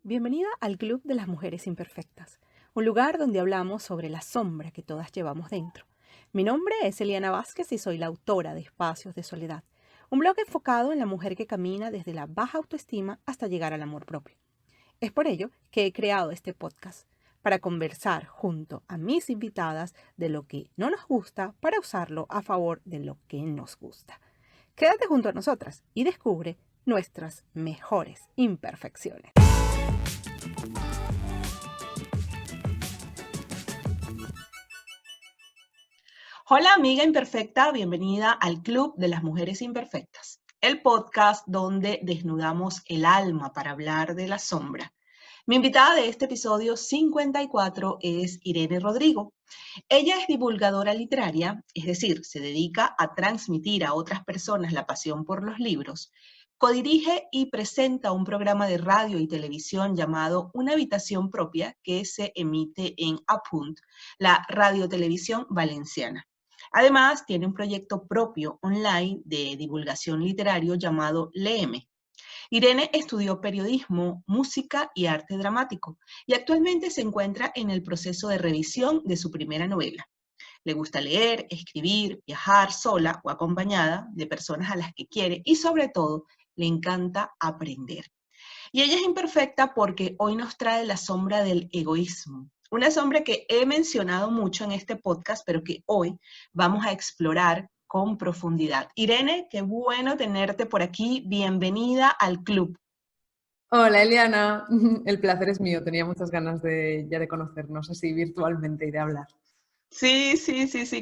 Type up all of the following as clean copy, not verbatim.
Bienvenida al Club de las Mujeres Imperfectas, un lugar donde hablamos sobre la sombra que todas llevamos dentro. Mi nombre es Eliana Vázquez y soy la autora de Espacios de Soledad, un blog enfocado en la mujer que camina desde la baja autoestima hasta llegar al amor propio. Es por ello que he creado este podcast, para conversar junto a mis invitadas de lo que no nos gusta para usarlo a favor de lo que nos gusta. Quédate junto a nosotras y descubre nuestras mejores imperfecciones. Hola amiga imperfecta, bienvenida al Club de las Mujeres Imperfectas, el podcast donde desnudamos el alma para hablar de la sombra. Mi invitada de este episodio 54 es Irene Rodrigo. Ella es divulgadora literaria, es decir, se dedica a transmitir a otras personas la pasión por los libros. Codirige y presenta un programa de radio y televisión llamado Una habitación propia que se emite en Apunt, la radiotelevisión valenciana. Además, tiene un proyecto propio online de divulgación literario llamado Léeme. Irene estudió periodismo, música y arte dramático y actualmente se encuentra en el proceso de revisión de su primera novela. Le gusta leer, escribir, viajar sola o acompañada de personas a las que quiere y sobre todo le encanta aprender. Y ella es imperfecta porque hoy nos trae la sombra del egoísmo. Una sombra que he mencionado mucho en este podcast, pero que hoy vamos a explorar con profundidad. Irene, qué bueno tenerte por aquí. Bienvenida al club. Hola Eliana, el placer es mío. Tenía muchas ganas ya de conocernos así virtualmente y de hablar. Sí,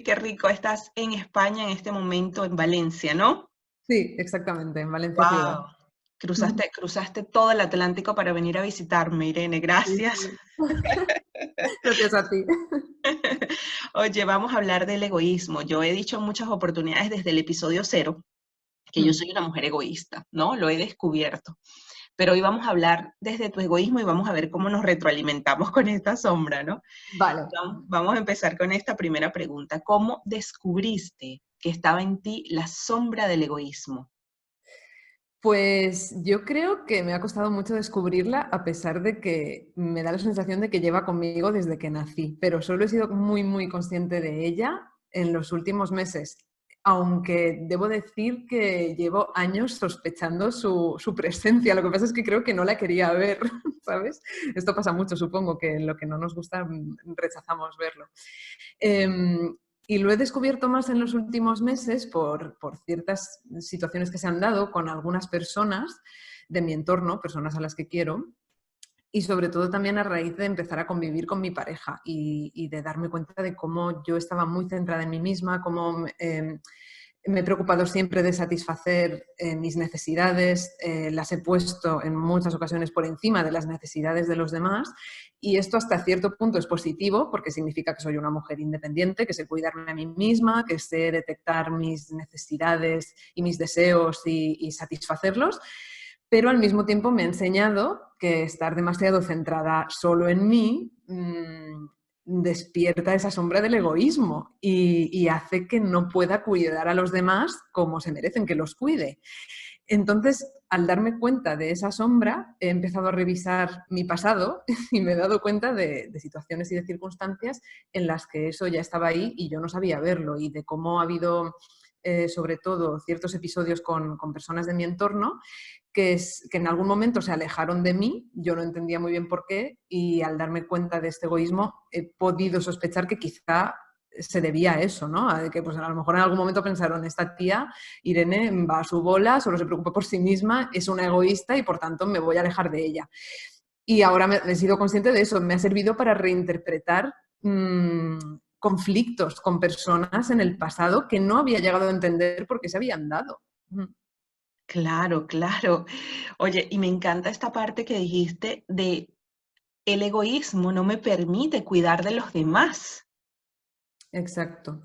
qué rico. Estás en España en este momento, en Valencia, ¿no? Sí, exactamente, en Valencia ciudad. Wow. Cruzaste todo el Atlántico para venir a visitarme, Irene. Sí, Gracias. sí. Gracias a ti. Oye, vamos a hablar del egoísmo. Yo he dicho en muchas oportunidades desde el episodio 0 que yo soy una mujer egoísta, ¿no? Lo he descubierto. Pero hoy vamos a hablar desde tu egoísmo y vamos a ver cómo nos retroalimentamos con esta sombra, ¿no? Vale. Vamos a empezar con esta primera pregunta. ¿Cómo descubriste que estaba en ti la sombra del egoísmo? Pues yo creo que me ha costado mucho descubrirla, a pesar de que me da la sensación de que lleva conmigo desde que nací, pero solo he sido muy, muy consciente de ella en los últimos meses, aunque debo decir que llevo años sospechando su presencia. Lo que pasa es que creo que no la quería ver, ¿sabes? Esto pasa mucho, supongo, que lo que no nos gusta rechazamos verlo. Y lo he descubierto más en los últimos meses por ciertas situaciones que se han dado con algunas personas de mi entorno, personas a las que quiero, y sobre todo también a raíz de empezar a convivir con mi pareja y de darme cuenta de cómo yo estaba muy centrada en mí misma, cómo me he preocupado siempre de satisfacer mis necesidades, las he puesto en muchas ocasiones por encima de las necesidades de los demás, y esto hasta cierto punto es positivo porque significa que soy una mujer independiente, que sé cuidarme a mí misma, que sé detectar mis necesidades y mis deseos y satisfacerlos, pero al mismo tiempo me ha enseñado que estar demasiado centrada solo en mí despierta esa sombra del egoísmo y hace que no pueda cuidar a los demás como se merecen que los cuide. Entonces, al darme cuenta de esa sombra, he empezado a revisar mi pasado y me he dado cuenta de situaciones y de circunstancias en las que eso ya estaba ahí y yo no sabía verlo, y de cómo ha habido, sobre todo, ciertos episodios con personas de mi entorno que en algún momento se alejaron de mí, yo no entendía muy bien por qué, y al darme cuenta de este egoísmo he podido sospechar que quizá se debía a eso, ¿no? A que pues a lo mejor en algún momento pensaron, esta tía, Irene, va a su bola, solo se preocupa por sí misma, es una egoísta y por tanto me voy a alejar de ella. Y ahora he sido consciente de eso, me ha servido para reinterpretar conflictos con personas en el pasado que no había llegado a entender por qué se habían dado. Claro, claro. Oye, y me encanta esta parte que dijiste de el egoísmo no me permite cuidar de los demás. Exacto.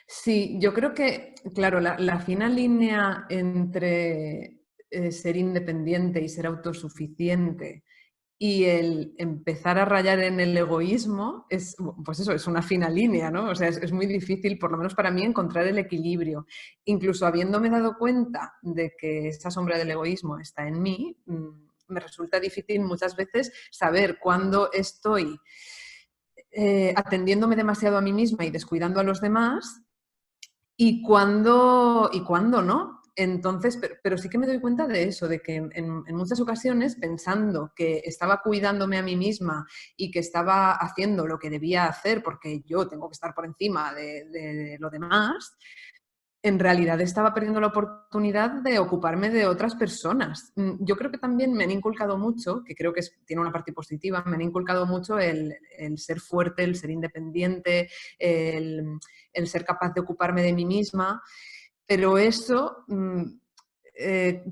Sí, yo creo que, claro, la fina línea entre ser independiente y ser autosuficiente y el empezar a rayar en el egoísmo es, pues eso, es una fina línea, ¿no? O sea, es muy difícil, por lo menos para mí, encontrar el equilibrio. Incluso habiéndome dado cuenta de que esa sombra del egoísmo está en mí, me resulta difícil muchas veces saber cuándo estoy atendiéndome demasiado a mí misma y descuidando a los demás y cuándo no. Entonces, pero sí que me doy cuenta de eso, de que en muchas ocasiones, pensando que estaba cuidándome a mí misma y que estaba haciendo lo que debía hacer porque yo tengo que estar por encima de lo demás, en realidad estaba perdiendo la oportunidad de ocuparme de otras personas. Yo creo que también me han inculcado mucho, que creo que tiene una parte positiva, me han inculcado mucho el ser fuerte, el ser independiente, el ser capaz de ocuparme de mí misma, pero eso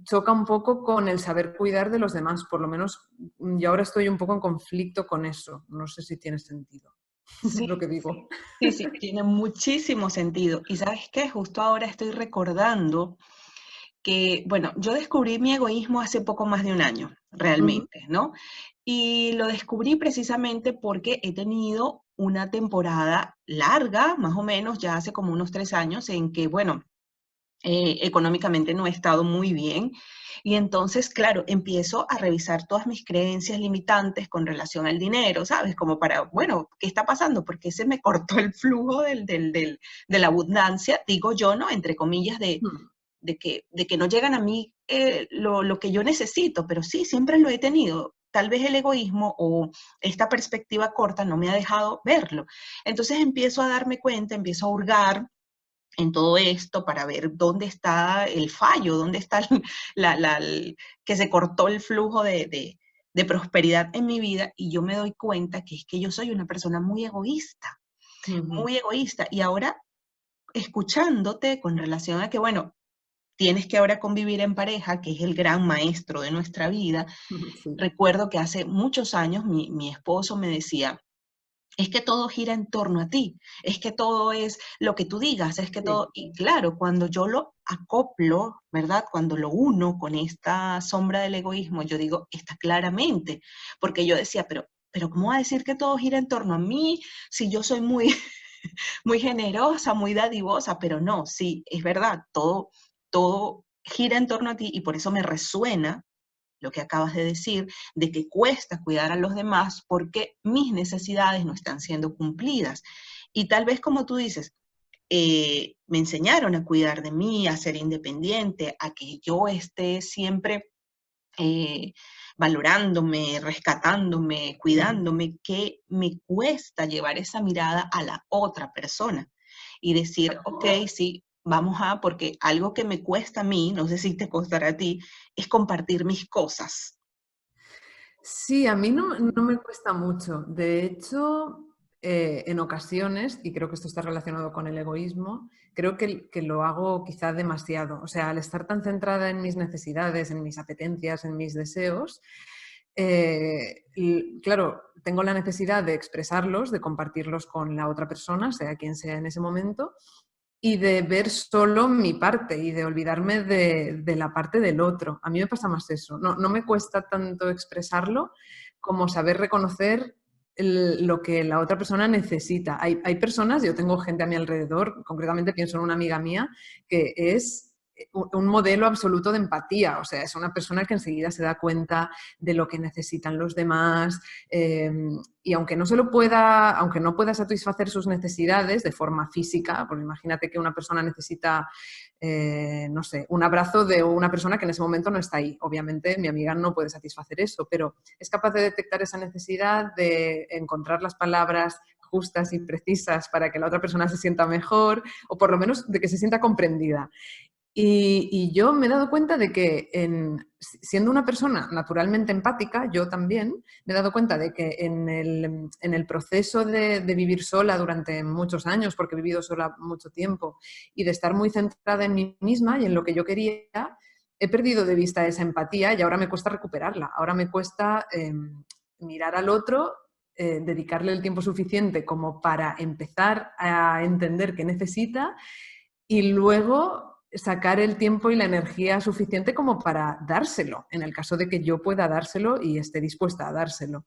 choca un poco con el saber cuidar de los demás. Por lo menos yo ahora estoy un poco en conflicto con eso. No sé si tiene sentido Sí, lo que sí, digo. sí, sí, tiene muchísimo sentido. Y sabes qué, justo ahora estoy recordando que, bueno, yo descubrí mi egoísmo hace poco más de un año, Ujú, realmente, ¿no? Y lo descubrí precisamente porque he tenido una temporada larga, más o menos, ya hace como unos 3 años, en que, bueno, económicamente no he estado muy bien. Y entonces, claro, empiezo a revisar todas mis creencias limitantes con relación al dinero, ¿sabes? Como para, bueno, ¿qué está pasando? Porque se me cortó el flujo de la abundancia, digo yo, ¿no? Entre comillas, ujú. de que no llegan a mí lo que yo necesito, pero sí, siempre lo he tenido. Tal vez el egoísmo o esta perspectiva corta no me ha dejado verlo. Entonces empiezo a darme cuenta, empiezo a hurgar en todo esto para ver dónde está el fallo, dónde está que se cortó el flujo de prosperidad en mi vida, y yo me doy cuenta que es que yo soy una persona muy egoísta, Ujú, muy egoísta. Y ahora, escuchándote con relación a que, bueno, tienes que ahora convivir en pareja, que es el gran maestro de nuestra vida, ujú, sí, recuerdo que hace muchos años mi esposo me decía, es que todo gira en torno a ti, es que todo es lo que tú digas, es que sí. todo, y claro, cuando yo lo acoplo, ¿verdad? Cuando lo uno con esta sombra del egoísmo, yo digo, está claramente, porque yo decía, pero ¿cómo va a decir que todo gira en torno a mí si yo soy muy, muy generosa, muy dadivosa? Pero no, sí, es verdad, todo gira en torno a ti, y por eso me resuena lo que acabas de decir, de que cuesta cuidar a los demás porque mis necesidades no están siendo cumplidas. Y tal vez, como tú dices, me enseñaron a cuidar de mí, a ser independiente, a que yo esté siempre eh, valorándome, rescatándome, Ujú. cuidándome, que me cuesta llevar esa mirada a la otra persona y decir, ok, sí, vamos a, porque algo que me cuesta a mí, no sé si te costará a ti, es compartir mis cosas. Sí, a mí no me cuesta mucho. De hecho, en ocasiones, y creo que esto está relacionado con el egoísmo, creo que lo hago quizá demasiado. O sea, al estar tan centrada en mis necesidades, en mis apetencias, en mis deseos, y, claro, tengo la necesidad de expresarlos, de compartirlos con la otra persona, sea quien sea en ese momento, y de ver solo mi parte y de olvidarme de la parte del otro. A mí me pasa más eso. No me cuesta tanto expresarlo como saber reconocer lo que la otra persona necesita. Hay personas, yo tengo gente a mi alrededor, concretamente pienso en una amiga mía, que es un modelo absoluto de empatía. O sea, es una persona que enseguida se da cuenta de lo que necesitan los demás, y aunque no se lo pueda, aunque no pueda satisfacer sus necesidades de forma física, porque imagínate que una persona necesita, no sé, un abrazo de una persona que en ese momento no está ahí. Obviamente mi amiga no puede satisfacer eso, pero es capaz de detectar esa necesidad, de encontrar las palabras justas y precisas para que la otra persona se sienta mejor, o por lo menos de que se sienta comprendida. Y yo me he dado cuenta de que siendo una persona naturalmente empática, yo también me he dado cuenta de que en el proceso de vivir sola durante muchos años, porque he vivido sola mucho tiempo, y de estar muy centrada en mí misma y en lo que yo quería, he perdido de vista esa empatía y ahora me cuesta recuperarla. Ahora me cuesta mirar al otro, dedicarle el tiempo suficiente como para empezar a entender qué necesita y luego sacar el tiempo y la energía suficiente como para dárselo, en el caso de que yo pueda dárselo y esté dispuesta a dárselo.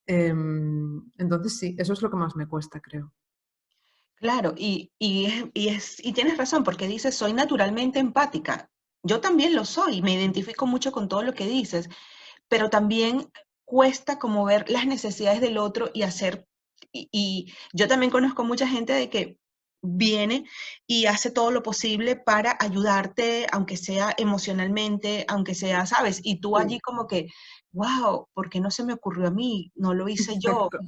Entonces sí, eso es lo que más me cuesta, creo. Claro, y tienes razón, porque dices, soy naturalmente empática. Yo también lo soy, me identifico mucho con todo lo que dices, pero también cuesta como ver las necesidades del otro y hacer, y yo también conozco mucha gente de que viene y hace todo lo posible para ayudarte, aunque sea emocionalmente, aunque sea, ¿sabes? Y tú allí Sí, como que, wow, ¿por qué no se me ocurrió a mí? No lo hice yo. exacto.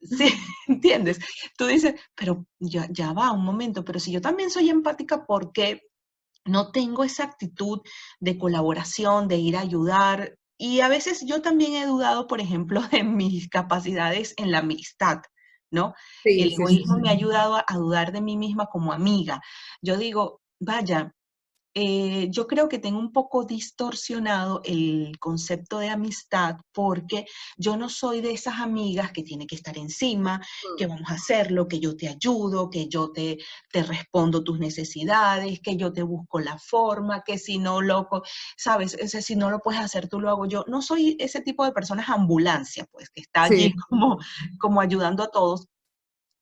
Sí, ¿entiendes? Tú dices, pero ya va, un momento, pero si yo también soy empática, ¿por qué no tengo esa actitud de colaboración, de ir a ayudar? Y a veces yo también he dudado, por ejemplo, de mis capacidades en la amistad, ¿no? Sí, El sí, sí, egoísmo sí. me ha ayudado a dudar de mí misma como amiga. Yo digo, vaya, yo creo que tengo un poco distorsionado el concepto de amistad porque yo no soy de esas amigas que tiene que estar encima, que Mm. vamos a hacerlo, que yo te ayudo, que yo te respondo tus necesidades, que yo te busco la forma, que si no, loco, sabes, ese, si no lo puedes hacer, tú lo hago yo. No soy ese tipo de personas ambulancia, pues, que está allí Sí, como ayudando a todos.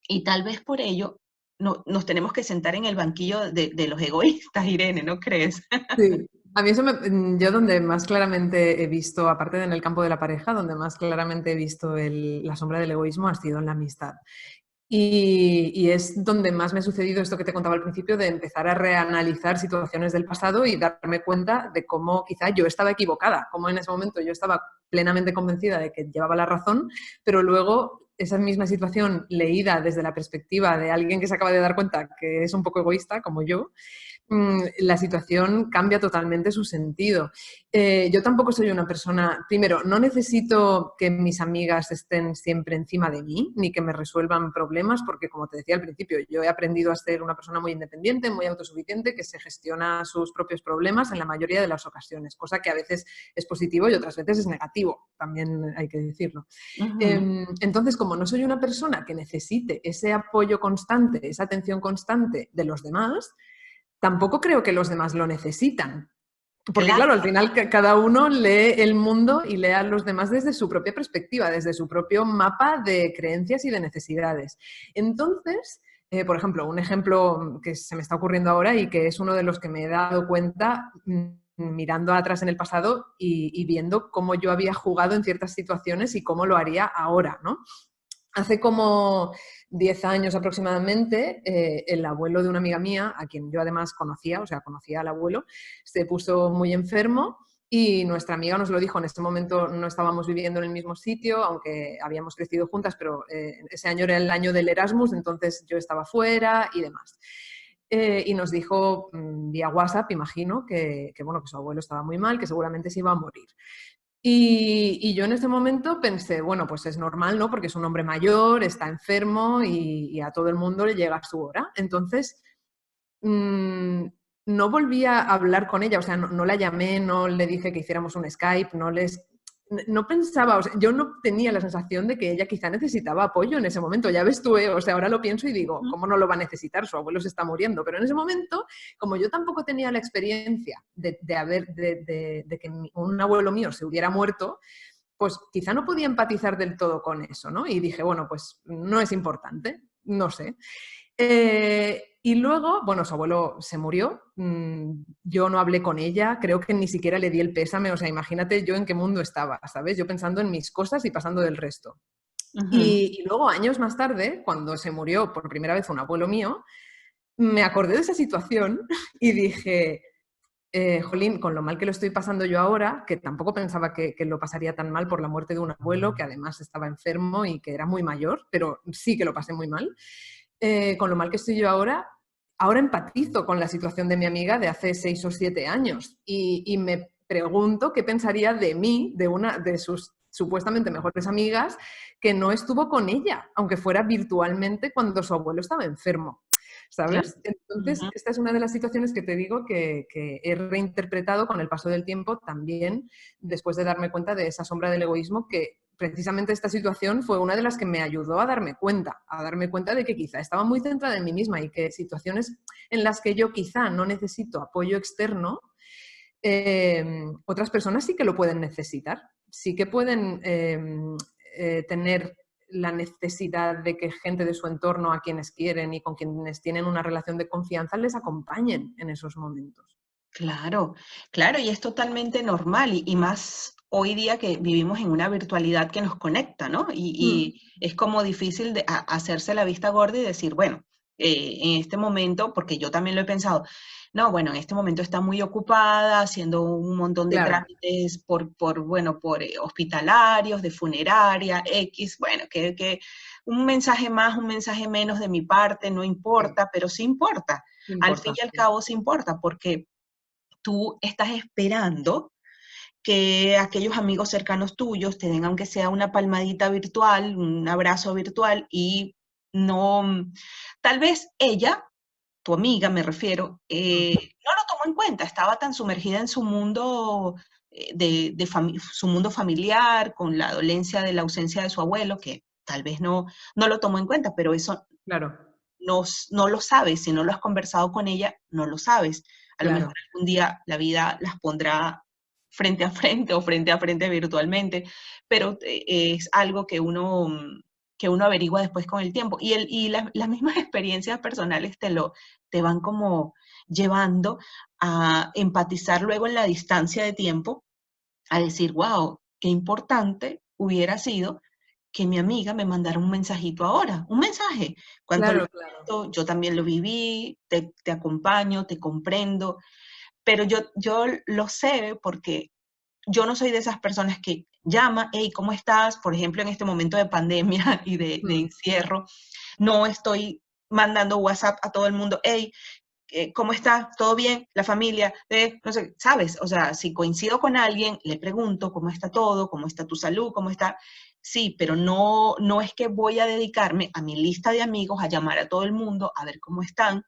Y tal vez por ello nos tenemos que sentar en el banquillo de los egoístas, Irene, ¿no crees? sí. A mí eso yo donde más claramente he visto, aparte de en el campo de la pareja, donde más claramente he visto la sombra del egoísmo ha sido en la amistad. Y es donde más me ha sucedido esto que te contaba al principio, de empezar a reanalizar situaciones del pasado y darme cuenta de cómo quizá yo estaba equivocada, cómo en ese momento yo estaba plenamente convencida de que llevaba la razón, pero luego esa misma situación leída desde la perspectiva de alguien que se acaba de dar cuenta que es un poco egoísta, como yo, la situación cambia totalmente su sentido. Yo tampoco soy una persona, primero, no necesito que mis amigas estén siempre encima de mí, ni que me resuelvan problemas, porque como te decía al principio, yo he aprendido a ser una persona muy independiente, muy autosuficiente, que se gestiona sus propios problemas en la mayoría de las ocasiones, cosa que a veces es positivo y otras veces es negativo, también hay que decirlo. Ujú. Entonces, como no soy una persona que necesite ese apoyo constante, esa atención constante de los demás, tampoco creo que los demás lo necesitan. Porque claro, Claro. al final cada uno lee el mundo y lee a los demás desde su propia perspectiva, desde su propio mapa de creencias y de necesidades. Entonces, por ejemplo, un ejemplo que se me está ocurriendo ahora y que es uno de los que me he dado cuenta mirando atrás en el pasado y viendo cómo yo había jugado en ciertas situaciones y cómo lo haría ahora, ¿no? Hace como 10 años aproximadamente, el abuelo de una amiga mía, a quien yo además conocía, o sea, conocía al abuelo, se puso muy enfermo y nuestra amiga nos lo dijo. En ese momento no estábamos viviendo en el mismo sitio, aunque habíamos crecido juntas, pero ese año era el año del Erasmus, entonces yo estaba fuera y demás. Y nos dijo vía WhatsApp, imagino, bueno, que su abuelo estaba muy mal, que seguramente se iba a morir. Y yo en ese momento pensé, bueno, pues es normal, ¿no? Porque es un hombre mayor, está enfermo y a todo el mundo le llega su hora. Entonces, mmm, no volví a hablar con ella, o sea, no la llamé, no le dije que hiciéramos un Skype, no pensaba, o sea, yo no tenía la sensación de que ella quizá necesitaba apoyo en ese momento. Ya ves tú, o sea, ahora lo pienso y digo, ¿cómo no lo va a necesitar? Su abuelo se está muriendo. Pero en ese momento, como yo tampoco tenía la experiencia de que un abuelo mío se hubiera muerto, pues quizá no podía empatizar del todo con eso, ¿no? Y dije, bueno, pues no es importante, no sé. Y luego, bueno, su abuelo se murió, yo no hablé con ella, creo que ni siquiera le di el pésame, o sea, imagínate yo en qué mundo estaba, ¿sabes? Yo pensando en mis cosas y pasando del resto. Ujú. Y luego, años más tarde, cuando se murió por primera vez un abuelo mío, me acordé de esa situación y dije, jolín, con lo mal que lo estoy pasando yo ahora, que tampoco pensaba que lo pasaría tan mal por la muerte de un abuelo, que además estaba enfermo y que era muy mayor, pero sí que lo pasé muy mal. Con lo mal que estoy yo ahora empatizo con la situación de mi amiga de hace 6 o 7 años y me pregunto qué pensaría de mí, de una de sus supuestamente mejores amigas, que no estuvo con ella, aunque fuera virtualmente cuando su abuelo estaba enfermo. Claro. ¿Sabes? Entonces, Ujú. esta es una de las situaciones que te digo que he reinterpretado con el paso del tiempo también, después de darme cuenta de esa sombra del egoísmo, que precisamente esta situación fue una de las que me ayudó a darme cuenta de que quizá estaba muy centrada en mí misma y que situaciones en las que yo quizá no necesito apoyo externo, otras personas sí que lo pueden necesitar, sí que pueden tener la necesidad de que gente de su entorno a quienes quieren y con quienes tienen una relación de confianza les acompañen en esos momentos. Claro, claro, y es totalmente normal y más hoy día que vivimos en una virtualidad que nos conecta, ¿no? Y es como difícil de hacerse la vista gorda y decir, bueno, en este momento, porque yo también lo he pensado, no, bueno, en este momento está muy ocupada haciendo un montón de Claro, trámites por hospitalarios, de funeraria, X, bueno, que un mensaje más, un mensaje menos de mi parte, no sí, importa, pero sí importa. no Al fin importa, y al sí. cabo sí importa, porque tú estás esperando que aquellos amigos cercanos tuyos te den aunque sea una palmadita virtual, un abrazo virtual y no, tal vez ella, tu amiga me refiero, no lo tomó en cuenta, estaba tan sumergida en su mundo, su mundo familiar, con la dolencia de la ausencia de su abuelo, que tal vez no lo tomó en cuenta, pero eso Claro, no lo sabes, si no lo has conversado con ella, no lo sabes. A lo mejor claro, algún día la vida las pondrá frente a frente o frente a frente virtualmente, pero es algo que uno averigua después con el tiempo. Las mismas experiencias personales te van como llevando a empatizar luego en la distancia de tiempo, a decir, wow, qué importante hubiera sido que mi amiga me mandara un mensajito ahora, un mensaje. Cuánto lo claro, claro. siento, yo también lo viví, te acompaño, te comprendo, pero yo lo sé porque yo no soy de esas personas que llama, hey, ¿cómo estás? Por ejemplo, en este momento de pandemia y de Mm, encierro, no estoy mandando WhatsApp a todo el mundo, hey, ¿cómo está? ¿Todo bien? ¿La familia? No sé, ¿sabes? O sea, si coincido con alguien, le pregunto cómo está todo, cómo está tu salud, cómo está. Sí, pero no es que voy a dedicarme a mi lista de amigos a llamar a todo el mundo a ver cómo están.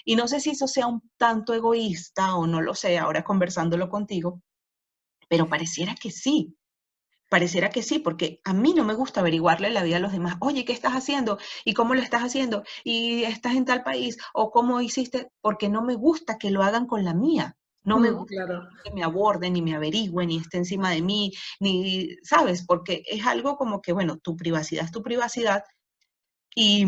Y no sé si eso sea un tanto egoísta o no lo sé, ahora conversándolo contigo, pero pareciera que sí, porque a mí no me gusta averiguarle la vida a los demás. Oye, ¿qué estás haciendo? ¿Y cómo lo estás haciendo? ¿Y estás en tal país? ¿O cómo hiciste? Porque no me gusta que lo hagan con la mía. No me gusta claro. que me aborden, ni me averigüen, ni esté encima de mí, ni, ¿sabes? Porque es algo como que, bueno, tu privacidad es tu privacidad y,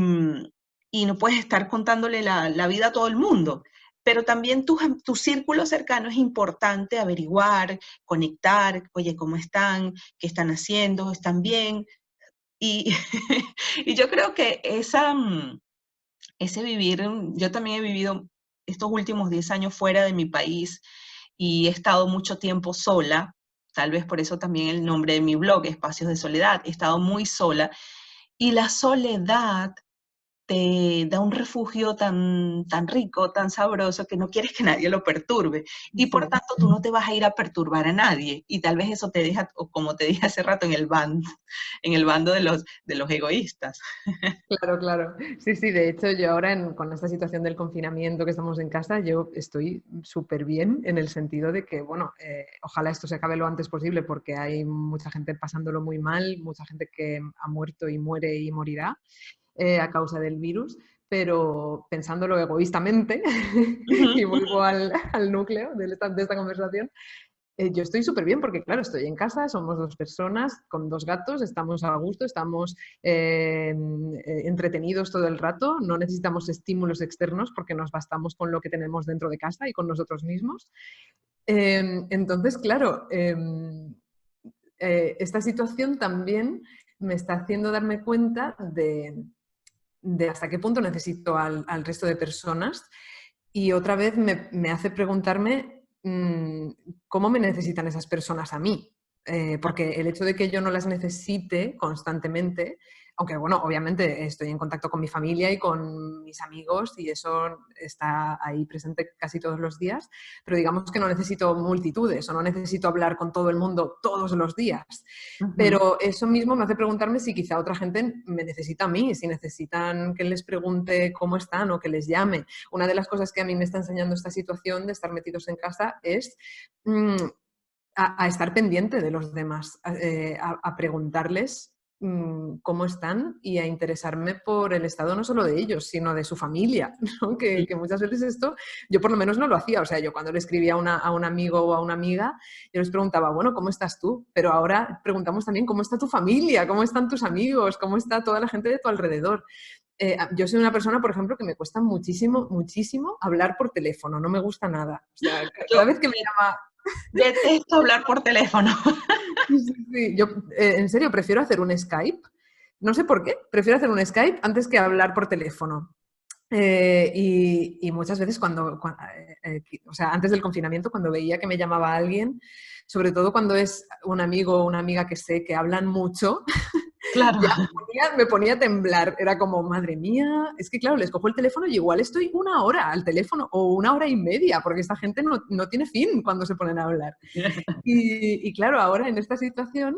y no puedes estar contándole la vida a todo el mundo. Pero también tu círculo cercano es importante averiguar, conectar, oye, ¿cómo están? ¿Qué están haciendo? ¿Están bien? Y, y yo creo que ese vivir, yo también he vivido estos últimos 10 años fuera de mi país y he estado mucho tiempo sola, tal vez por eso también el nombre de mi blog, Espacios de Soledad, he estado muy sola y la soledad te da un refugio tan rico, tan sabroso, que no quieres que nadie lo perturbe. Y por Sí. tanto, tú no te vas a ir a perturbar a nadie. Y tal vez eso te deja, o como te dije hace rato, en el bando de los egoístas. Claro, claro. Sí, sí, de hecho yo ahora con esta situación del confinamiento que estamos en casa, yo estoy súper bien en el sentido de que, bueno, ojalá esto se acabe lo antes posible porque hay mucha gente pasándolo muy mal, mucha gente que ha muerto y muere y morirá a causa del virus, pero pensándolo egoístamente, Ujú, y ujú. vuelvo al núcleo de esta conversación, yo estoy súper bien porque, claro, estoy en casa, somos dos personas con dos gatos, estamos a gusto, estamos entretenidos todo el rato, no necesitamos estímulos externos porque nos bastamos con lo que tenemos dentro de casa y con nosotros mismos. Entonces, claro, esta situación también me está haciendo darme cuenta de hasta qué punto necesito al resto de personas y otra vez me hace preguntarme cómo me necesitan esas personas a mí. Porque el hecho de que yo no las necesite constantemente, aunque bueno, obviamente estoy en contacto con mi familia y con mis amigos y eso está ahí presente casi todos los días, pero digamos que no necesito multitudes o no necesito hablar con todo el mundo todos los días. Ujú. Pero eso mismo me hace preguntarme si quizá otra gente me necesita a mí, si necesitan que les pregunte cómo están o que les llame. Una de las cosas que a mí me está enseñando esta situación de estar metidos en casa es mmm, a estar pendiente de los demás, a preguntarles cómo están y a interesarme por el estado no solo de ellos, sino de su familia, ¿no? Que muchas veces esto yo por lo menos no lo hacía. O sea, yo cuando le escribía a un amigo o a una amiga, yo les preguntaba, bueno, ¿cómo estás tú? Pero ahora preguntamos también cómo está tu familia, cómo están tus amigos, cómo está toda la gente de tu alrededor. Yo soy una persona, por ejemplo, que me cuesta muchísimo, muchísimo hablar por teléfono, no me gusta nada. O sea, cada Yo, vez que me llama... Detesto hablar por teléfono. Sí, sí, sí. Yo, en serio, prefiero hacer un Skype. No sé por qué, prefiero hacer un Skype antes que hablar por teléfono. Y muchas veces o sea, antes del confinamiento, cuando veía que me llamaba alguien, sobre todo cuando es un amigo o una amiga que sé que hablan mucho, Claro. ya me ponía a temblar. Era como, madre mía, es que claro, les cojo el teléfono y igual estoy una hora al teléfono o una hora y media, porque esta gente no tiene fin cuando se ponen a hablar. Y claro, ahora en esta situación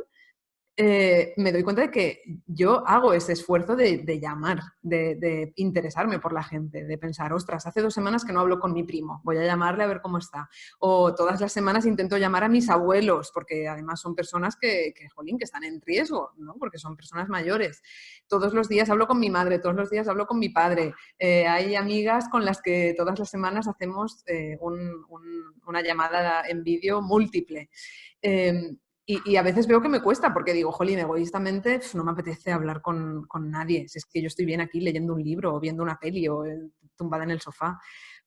me doy cuenta de que yo hago ese esfuerzo de llamar, de interesarme por la gente, de pensar, ostras, hace 2 semanas que no hablo con mi primo, voy a llamarle a ver cómo está. O todas las semanas intento llamar a mis abuelos, porque además son personas jolín, que están en riesgo, ¿no? Porque son personas mayores. Todos los días hablo con mi madre, todos los días hablo con mi padre. Hay amigas con las que todas las semanas hacemos una llamada en vídeo múltiple. Eh, y a veces veo que me cuesta porque digo, jolín, egoístamente no me apetece hablar con nadie. Si es que yo estoy bien aquí leyendo un libro o viendo una peli o tumbada en el sofá.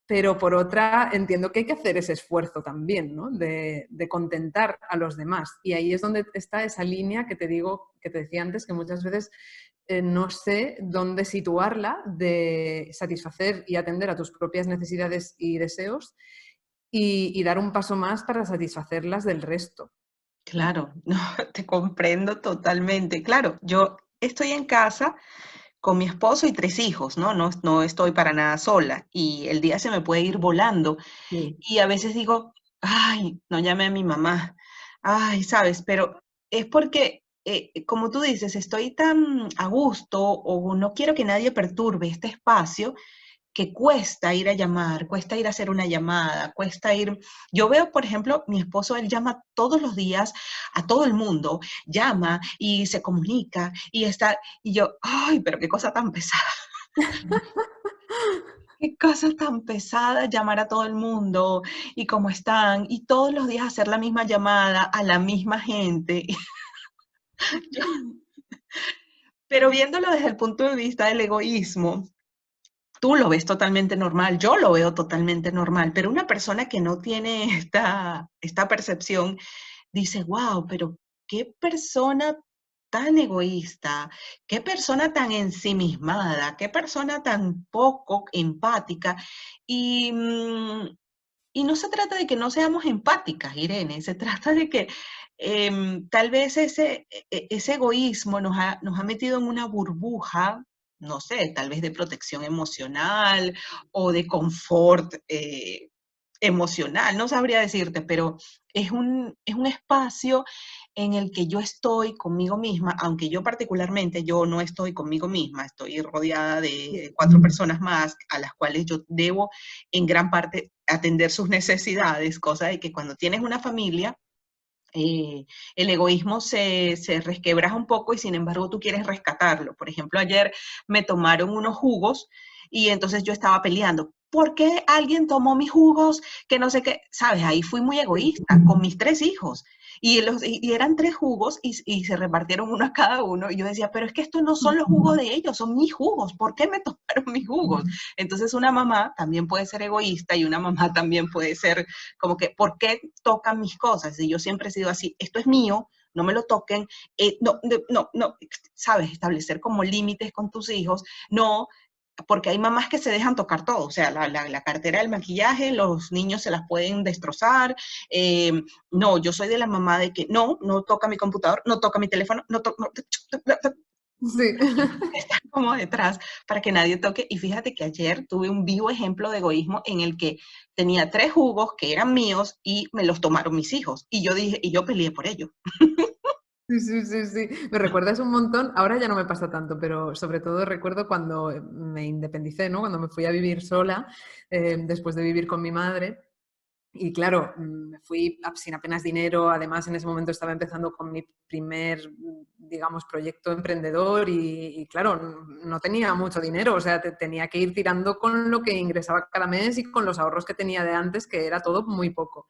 Pero por otra, entiendo que hay que hacer ese esfuerzo también, ¿no? De contentar a los demás. Y ahí es donde está esa línea que te digo, que te decía antes, que muchas veces no sé dónde situarla de satisfacer y atender a tus propias necesidades y deseos y dar un paso más para satisfacerlas del resto. Claro, no, te comprendo totalmente. Claro, yo estoy en casa con mi esposo y 3 hijos, ¿no? No, no estoy para nada sola y el día se me puede ir volando. Sí. Y a veces digo, ay, no llamé a mi mamá, ay, sabes, pero es porque, como tú dices, estoy tan a gusto o no quiero que nadie perturbe este espacio que cuesta ir a llamar, cuesta ir a hacer una llamada, cuesta ir. Yo veo, por ejemplo, mi esposo, él llama todos los días a todo el mundo, llama y se comunica y está, y yo, ay, pero qué cosa tan pesada. Qué cosa tan pesada llamar a todo el mundo y cómo están y todos los días hacer la misma llamada a la misma gente. Pero viéndolo desde el punto de vista del egoísmo, tú lo ves totalmente normal, yo lo veo totalmente normal, pero una persona que no tiene esta percepción dice, wow, pero qué persona tan egoísta, qué persona tan ensimismada, qué persona tan poco empática. Y, y no se trata de que no seamos empáticas, Irene, se trata de que tal vez ese egoísmo nos ha metido en una burbuja, no sé, tal vez de protección emocional o de confort emocional, no sabría decirte, pero es un espacio en el que yo estoy conmigo misma, aunque yo particularmente yo no estoy conmigo misma, estoy rodeada de 4 personas más a las cuales yo debo en gran parte atender sus necesidades, cosa de que cuando tienes una familia, el egoísmo se resquebraja un poco y sin embargo tú quieres rescatarlo. Por ejemplo, ayer me tomaron unos jugos y entonces yo estaba peleando. ¿Por qué alguien tomó mis jugos? Que no sé qué, sabes, ahí fui muy egoísta con mis 3 hijos. Y eran 3 jugos y se repartieron uno a cada uno. Y yo decía, pero es que estos no son los jugos de ellos, son mis jugos. ¿Por qué me tomaron mis jugos? Entonces una mamá también puede ser egoísta y una mamá también puede ser como que, ¿por qué tocan mis cosas? Y yo siempre he sido así, esto es mío, no me lo toquen, no, sabes, establecer como límites con tus hijos, no, porque hay mamás que se dejan tocar todo, o sea, la cartera del maquillaje, los niños se las pueden destrozar, no, yo soy de la mamá de que no toca mi computador, no toca mi teléfono, Sí. están como detrás para que nadie toque. Y fíjate que ayer tuve un vivo ejemplo de egoísmo en el que tenía 3 jugos que eran míos y me los tomaron mis hijos. Y yo dije, y yo peleé por ello. Sí, sí, sí, sí. Me recuerdas un montón, ahora ya no me pasa tanto, pero sobre todo recuerdo cuando me independicé, ¿no? Cuando me fui a vivir sola, después de vivir con mi madre. Y claro, me fui sin apenas dinero, además en ese momento estaba empezando con mi primer, digamos, proyecto emprendedor y claro, no tenía mucho dinero, o sea, tenía que ir tirando con lo que ingresaba cada mes y con los ahorros que tenía de antes, que era todo muy poco.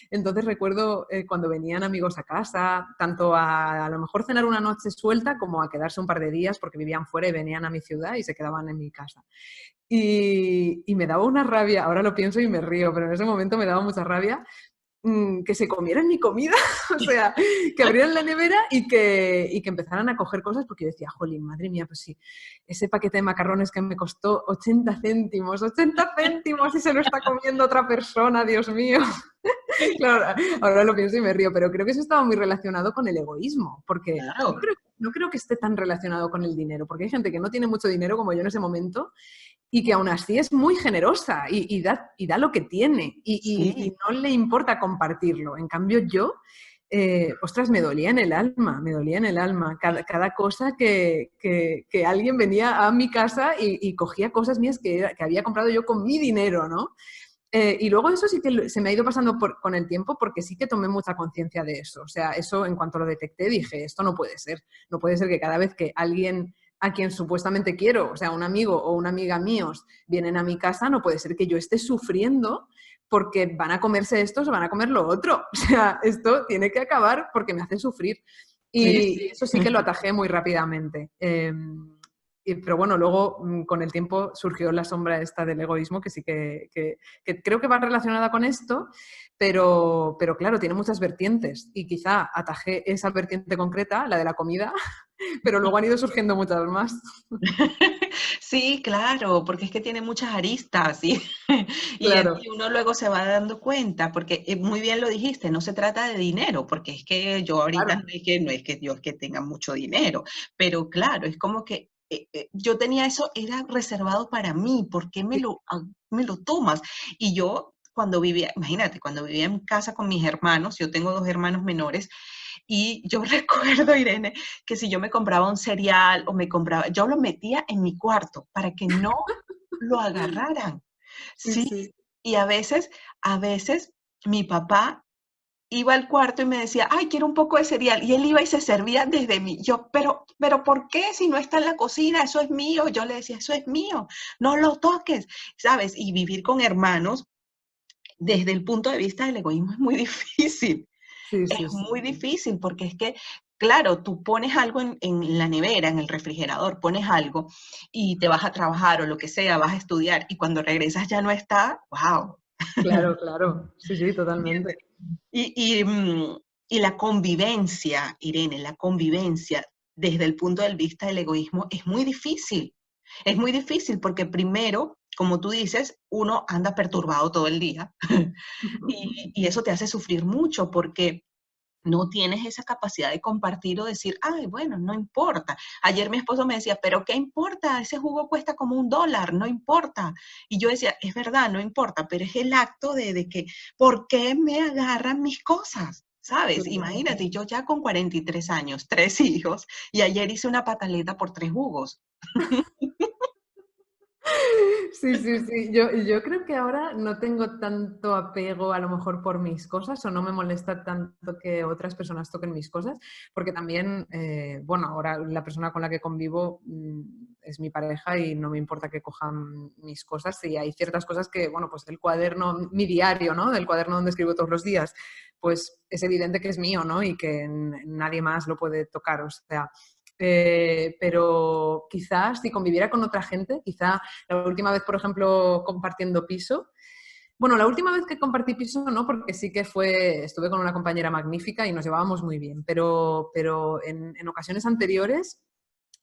Entonces recuerdo cuando venían amigos a casa, tanto a lo mejor cenar una noche suelta como a quedarse un par de días porque vivían fuera y venían a mi ciudad y se quedaban en mi casa. Y me daba una rabia, ahora lo pienso y me río, pero en ese momento me daba mucha rabia que se comieran mi comida, o sea, que abrieran la nevera y que empezaran a coger cosas, porque yo decía, jolín, madre mía, pues sí, ese paquete de macarrones que me costó 80 céntimos y se lo está comiendo otra persona, Dios mío. Claro, ahora lo pienso y me río, pero creo que eso estaba muy relacionado con el egoísmo, porque Claro, no creo que esté tan relacionado con el dinero, porque hay gente que no tiene mucho dinero como yo en ese momento y que aún así es muy generosa y da lo que tiene y sí. no le importa compartirlo. En cambio yo, ostras, me dolía en el alma, me dolía en el alma. Cada cosa que alguien venía a mi casa y cogía cosas mías que había comprado yo con mi dinero, ¿no? Y luego eso sí que se me ha ido pasando con el tiempo porque sí que tomé mucha conciencia de eso. O sea, eso en cuanto lo detecté dije, esto no puede ser. No puede ser que cada vez que alguien a quien supuestamente quiero, o sea, un amigo o una amiga míos, vienen a mi casa, no puede ser que yo esté sufriendo porque van a comerse esto o van a comer lo otro. O sea, esto tiene que acabar porque me hace sufrir. Sí, Y sí. eso sí que lo atajé muy rápidamente. Pero bueno, luego con el tiempo surgió la sombra esta del egoísmo, que sí que creo que va relacionada con esto, pero claro, tiene muchas vertientes y quizá atajé esa vertiente concreta, la de la comida, pero luego han ido surgiendo muchas más. Sí, claro, porque es que tiene muchas aristas y, Claro, y uno luego se va dando cuenta, porque muy bien lo dijiste, no se trata de dinero, porque es que yo ahorita claro. no es que yo es que tenga mucho dinero, pero claro, es como que yo tenía eso, era reservado para mí, ¿por qué Sí, me lo tomas? Y yo cuando vivía, imagínate, cuando vivía en casa con mis hermanos, yo tengo dos hermanos menores, y yo recuerdo, Irene, que si yo me compraba un cereal o me compraba, yo lo metía en mi cuarto para que no lo agarraran. sí, Sí, sí. y a veces mi papá iba al cuarto y me decía, ay, quiero un poco de cereal. Y él iba y se servía desde mí. Yo, pero ¿por qué? Si no está en la cocina, eso es mío. Yo le decía, eso es mío, no lo toques, ¿sabes? Y vivir con hermanos desde el punto de vista del egoísmo es muy difícil. Sí, Es sí, sí. muy difícil porque es que, claro, tú pones algo en la nevera, en el refrigerador, pones algo y te vas a trabajar o lo que sea, vas a estudiar y cuando regresas ya no está, wow. Claro, claro. Sí, sí, totalmente. Y, y, mm, y la convivencia, Irene, la convivencia desde el punto de vista del egoísmo es muy difícil. Es muy difícil porque primero, como tú dices, uno anda perturbado todo el día y eso te hace sufrir mucho porque no tienes esa capacidad de compartir o decir, ay, bueno, no importa. Ayer mi esposo me decía, pero ¿qué importa? Ese jugo cuesta como $1, no importa. Y yo decía, es verdad, no importa, pero es el acto de que, ¿por qué me agarran mis cosas? ¿Sabes? Claro. Imagínate, yo ya con 43 años, 3 hijos, y ayer hice una pataleta por 3 jugos. Sí, sí, sí. Yo creo que ahora no tengo tanto apego a lo mejor por mis cosas o no me molesta tanto que otras personas toquen mis cosas, porque también, bueno, ahora la persona con la que convivo es mi pareja y no me importa que cojan mis cosas y hay ciertas cosas que, bueno, pues el cuaderno, mi diario, ¿no? Del cuaderno donde escribo todos los días, pues es evidente que es mío, ¿no? Y que nadie más lo puede tocar, o sea... pero quizás si conviviera con otra gente, quizá la última vez, por ejemplo, compartiendo piso. Bueno, la última vez que compartí piso no, porque sí que estuve con una compañera magnífica y nos llevábamos muy bien, pero en ocasiones anteriores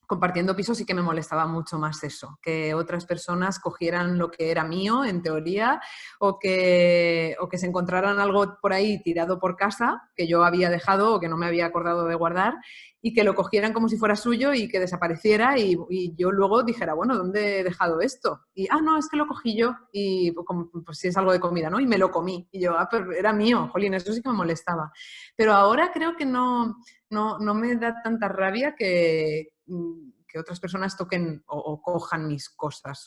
compartiendo piso sí que me molestaba mucho más eso, que otras personas cogieran lo que era mío, en teoría, o que se encontraran algo por ahí tirado por casa que yo había dejado o que no me había acordado de guardar y que lo cogieran como si fuera suyo y que desapareciera y yo luego dijera, bueno, ¿dónde he dejado esto? Y, no, es que lo cogí yo y pues si es algo de comida, ¿no? Y me lo comí. Y yo, pero era mío, jolín, eso sí que me molestaba. Pero ahora creo que no me da tanta rabia que otras personas toquen o cojan mis cosas,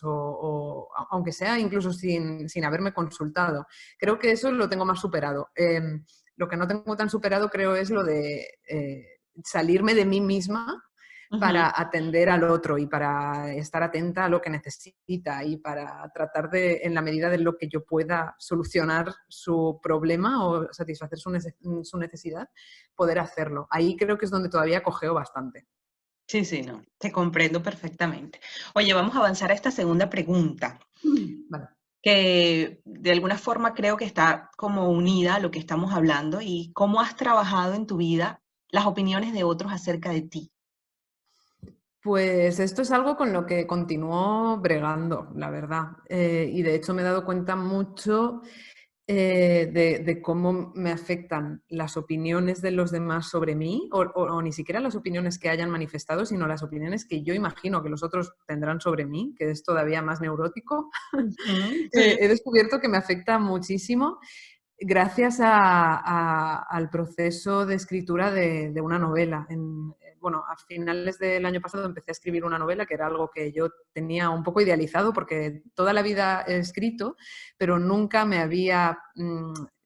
aunque sea incluso sin haberme consultado. Creo que eso lo tengo más superado. Lo que no tengo tan superado creo es lo de salirme de mí misma Ujú. para atender al otro y para estar atenta a lo que necesita y para tratar de, en la medida de lo que yo pueda, solucionar su problema o satisfacer su necesidad, poder hacerlo. Ahí creo que es donde todavía cojeo bastante. Sí, sí, no, te comprendo perfectamente. Oye, vamos a avanzar a esta segunda pregunta. Vale. que de alguna forma creo que está como unida a lo que estamos hablando y cómo has trabajado en tu vida las opiniones de otros acerca de ti. Pues esto es algo con lo que continúo bregando, la verdad. Y de hecho me he dado cuenta mucho de cómo me afectan las opiniones de los demás sobre mí, o ni siquiera las opiniones que hayan manifestado, sino las opiniones que yo imagino que los otros tendrán sobre mí, que es todavía más neurótico. Ujú, sí. He descubierto que me afecta muchísimo gracias al proceso de escritura de una novela. Bueno, a finales del año pasado empecé a escribir una novela, que era algo que yo tenía un poco idealizado, porque toda la vida he escrito, pero nunca me había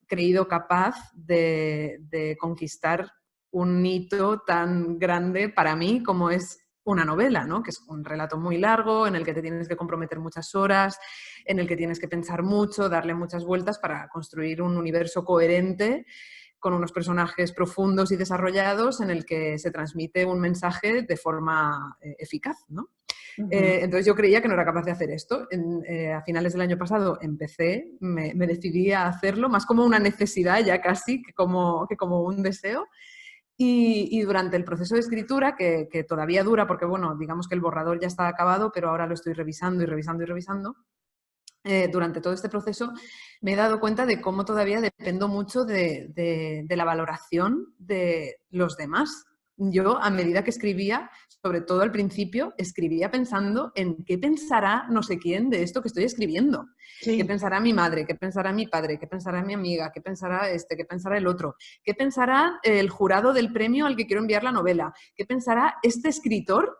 creído capaz de conquistar un hito tan grande para mí como es una novela, ¿no? Que es un relato muy largo, en el que te tienes que comprometer muchas horas, en el que tienes que pensar mucho, darle muchas vueltas para construir un universo coherente con unos personajes profundos y desarrollados en el que se transmite un mensaje de forma eficaz, ¿no? Ujú. Entonces yo creía que no era capaz de hacer esto. A finales del año pasado me decidí a hacerlo, más como una necesidad ya casi que como un deseo. Y durante el proceso de escritura, que todavía dura, porque bueno, digamos que el borrador ya está acabado, pero ahora lo estoy revisando y revisando y revisando, durante todo este proceso me he dado cuenta de cómo todavía dependo mucho de la valoración de los demás. Yo, a medida que escribía, sobre todo al principio, escribía pensando en qué pensará no sé quién de esto que estoy escribiendo. ¿Qué Sí. pensará mi madre? ¿Qué pensará mi padre? ¿Qué pensará mi amiga? ¿Qué pensará este? ¿Qué pensará el otro? ¿Qué pensará el jurado del premio al que quiero enviar la novela? ¿Qué pensará este escritor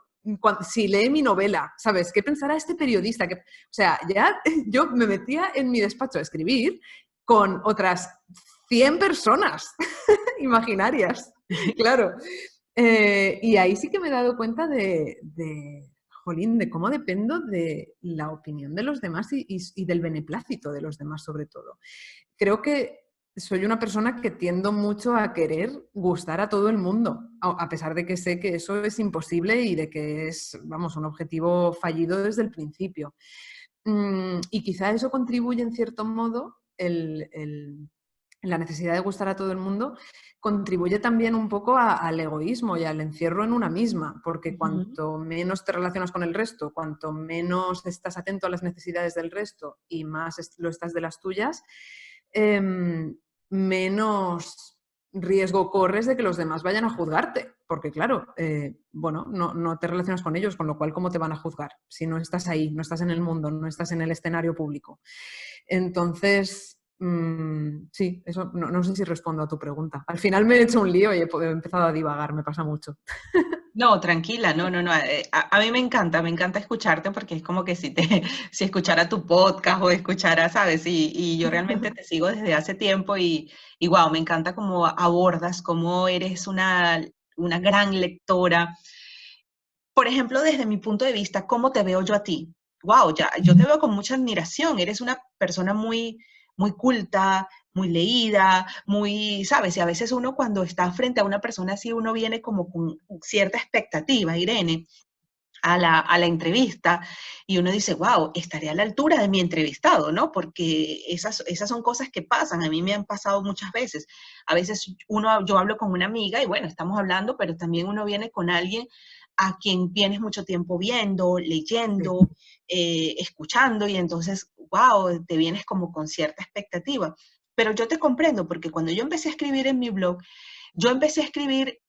si lee mi novela? ¿Sabes? ¿Qué pensará este periodista? O sea, ya yo me metía en mi despacho a escribir con otras 100 personas imaginarias, claro. Y ahí sí que me he dado cuenta jolín, de cómo dependo de la opinión de los demás y del beneplácito de los demás, sobre todo. Creo que soy una persona que tiendo mucho a querer gustar a todo el mundo, a pesar de que sé que eso es imposible y de que es, vamos, un objetivo fallido desde el principio. Y quizá eso contribuye en cierto modo, la necesidad de gustar a todo el mundo, contribuye también un poco al egoísmo y al encierro en una misma, porque Ujú. cuanto menos te relacionas con el resto, cuanto menos estás atento a las necesidades del resto y más lo estás de las tuyas, menos riesgo corres de que los demás vayan a juzgarte, porque claro, bueno, no te relacionas con ellos, con lo cual, ¿cómo te van a juzgar? Si no estás ahí, no estás en el mundo, no estás en el escenario público. Entonces, sí, eso no sé si respondo a tu pregunta. Al final me he hecho un lío y he empezado a divagar, me pasa mucho. No, tranquila, no, no, no. A mí me encanta escucharte porque es como que si te, si escuchara tu podcast o escuchara, ¿sabes? Y yo realmente te sigo desde hace tiempo y wow, me encanta cómo abordas, cómo eres una gran lectora. Por ejemplo, desde mi punto de vista, ¿cómo te veo yo a ti? Wow, ya, yo te veo con mucha admiración. Eres una persona muy, muy culta, muy leída, muy, ¿sabes? Y a veces uno cuando está frente a una persona así, uno viene como con cierta expectativa, Irene, a la entrevista y uno dice, wow, estaré a la altura de mi entrevistado, ¿no? Porque esas son cosas que pasan, a mí me han pasado muchas veces. A veces yo hablo con una amiga y bueno, estamos hablando, pero también uno viene con alguien a quien vienes mucho tiempo viendo, Sí. leyendo, escuchando y entonces, wow, te vienes como con cierta expectativa. Pero yo te comprendo porque cuando yo empecé a escribir en mi blog, yo empecé a escribir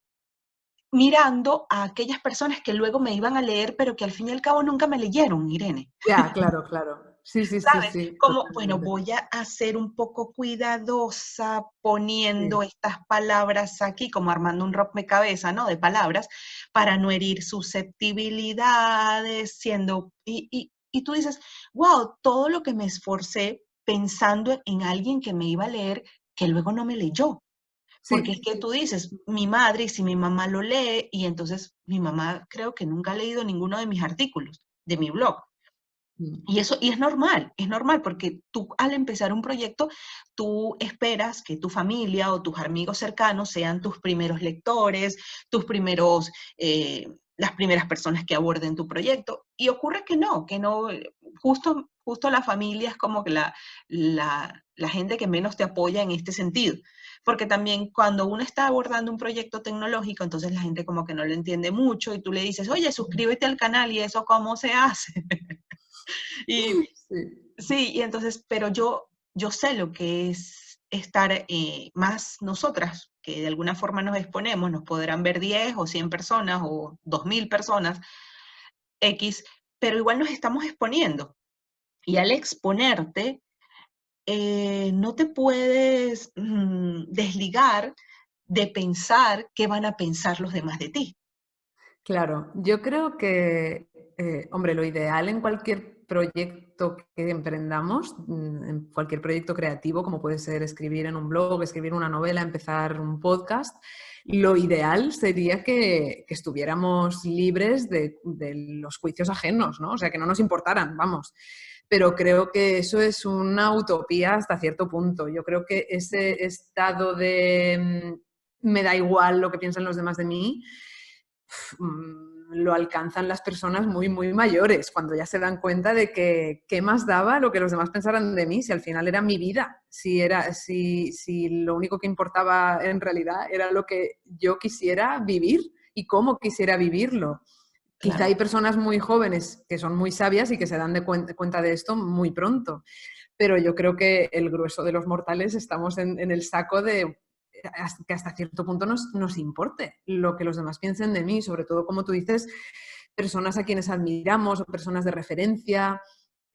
mirando a aquellas personas que luego me iban a leer, pero que al fin y al cabo nunca me leyeron, Irene. Ya, claro, claro. Sí, sí, sí, ¿Sabes? sí, Como, bueno, totalmente. voy a ser un poco cuidadosa poniendo Sí. estas palabras aquí, como armando un rompecabezas, ¿no? De palabras, para no herir susceptibilidades, y tú dices, wow, todo lo que me esforcé pensando en alguien que me iba a leer, que luego no me leyó. Porque es Sí, que tú dices, mi madre, y si mi mamá lo lee, y entonces mi mamá creo que nunca ha leído ninguno de mis artículos, de mi blog. mm, Y eso, y es normal, porque tú al empezar un proyecto, tú esperas que tu familia o tus amigos cercanos sean tus primeros lectores, tus primeros, las primeras personas que aborden tu proyecto. Y ocurre que no, justo justo la familia es como que la gente que menos te apoya en este sentido. Porque también cuando uno está abordando un proyecto tecnológico, entonces la gente como que no lo entiende mucho y tú le dices, oye, suscríbete al canal y eso cómo se hace. Y Sí. sí, y entonces, pero yo sé lo que es estar más nosotras, que de alguna forma nos exponemos, nos podrán ver 10 o 100 personas o 2000 personas, X, pero igual nos estamos exponiendo. Y al exponerte, no te puedes desligar de pensar qué van a pensar los demás de ti. Claro, yo creo que, hombre, lo ideal en cualquier proyecto que emprendamos, en cualquier proyecto creativo, como puede ser escribir en un blog, escribir una novela, empezar un podcast, lo ideal sería que estuviéramos libres de los juicios ajenos, ¿no? O sea, que no nos importaran, vamos. Pero creo que eso es una utopía hasta cierto punto. Yo creo que ese estado de me da igual lo que piensan los demás de mí, lo alcanzan las personas muy, muy mayores, cuando ya se dan cuenta de que qué más daba lo que los demás pensaran de mí, si al final era mi vida, si lo único que importaba en realidad era lo que yo quisiera vivir y cómo quisiera vivirlo. Quizá Claro. hay personas muy jóvenes que son muy sabias y que se dan cuenta de esto muy pronto, pero yo creo que el grueso de los mortales estamos en el saco de que hasta cierto punto nos importe lo que los demás piensen de mí, sobre todo, como tú dices, personas a quienes admiramos o personas de referencia,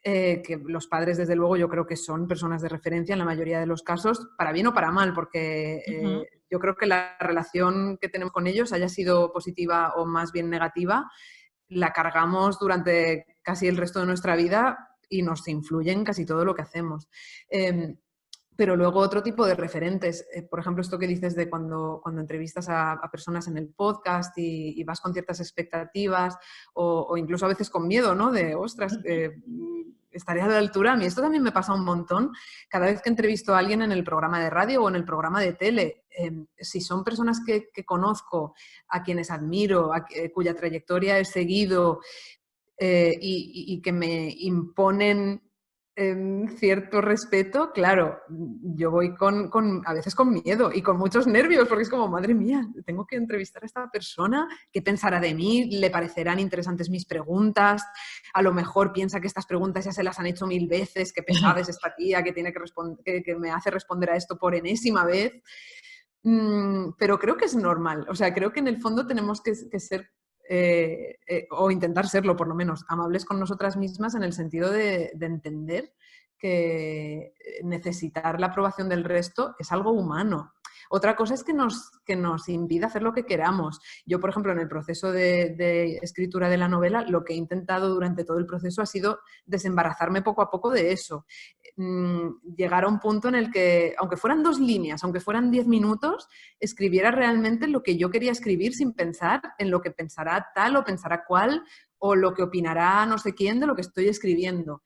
que los padres, desde luego, yo creo que son personas de referencia en la mayoría de los casos, para bien o para mal, porque Ujú. yo creo que la relación que tenemos con ellos, haya sido positiva o más bien negativa, la cargamos durante casi el resto de nuestra vida y nos influye en casi todo lo que hacemos. Pero luego otro tipo de referentes, por ejemplo, esto que dices de cuando entrevistas a personas en el podcast y vas con ciertas expectativas o incluso a veces con miedo, ¿no? De, ostras, estaré a la altura. A mí esto también me pasa un montón cada vez que entrevisto a alguien en el programa de radio o en el programa de tele. Si son personas que conozco, a quienes admiro, cuya trayectoria he seguido, y que me imponen cierto respeto, claro, yo voy a veces con miedo y con muchos nervios, porque es como, madre mía, tengo que entrevistar a esta persona, ¿qué pensará de mí? ¿Le parecerán interesantes mis preguntas? A lo mejor piensa que estas preguntas ya se las han hecho 1000 veces, qué pesada es esta tía que tiene que me hace responder a esto por enésima vez. Pero creo que es normal, o sea, creo que en el fondo tenemos que ser o intentar serlo por lo menos, amables con nosotras mismas en el sentido de entender que necesitar la aprobación del resto es algo humano. Otra cosa es que nos impida hacer lo que queramos. Yo, por ejemplo, en el proceso de escritura de la novela, lo que he intentado durante todo el proceso ha sido desembarazarme poco a poco de eso. Llegar a un punto en el que, aunque fueran 2 líneas, aunque fueran 10 minutos, escribiera realmente lo que yo quería escribir sin pensar en lo que pensará tal o pensará cual o lo que opinará no sé quién de lo que estoy escribiendo.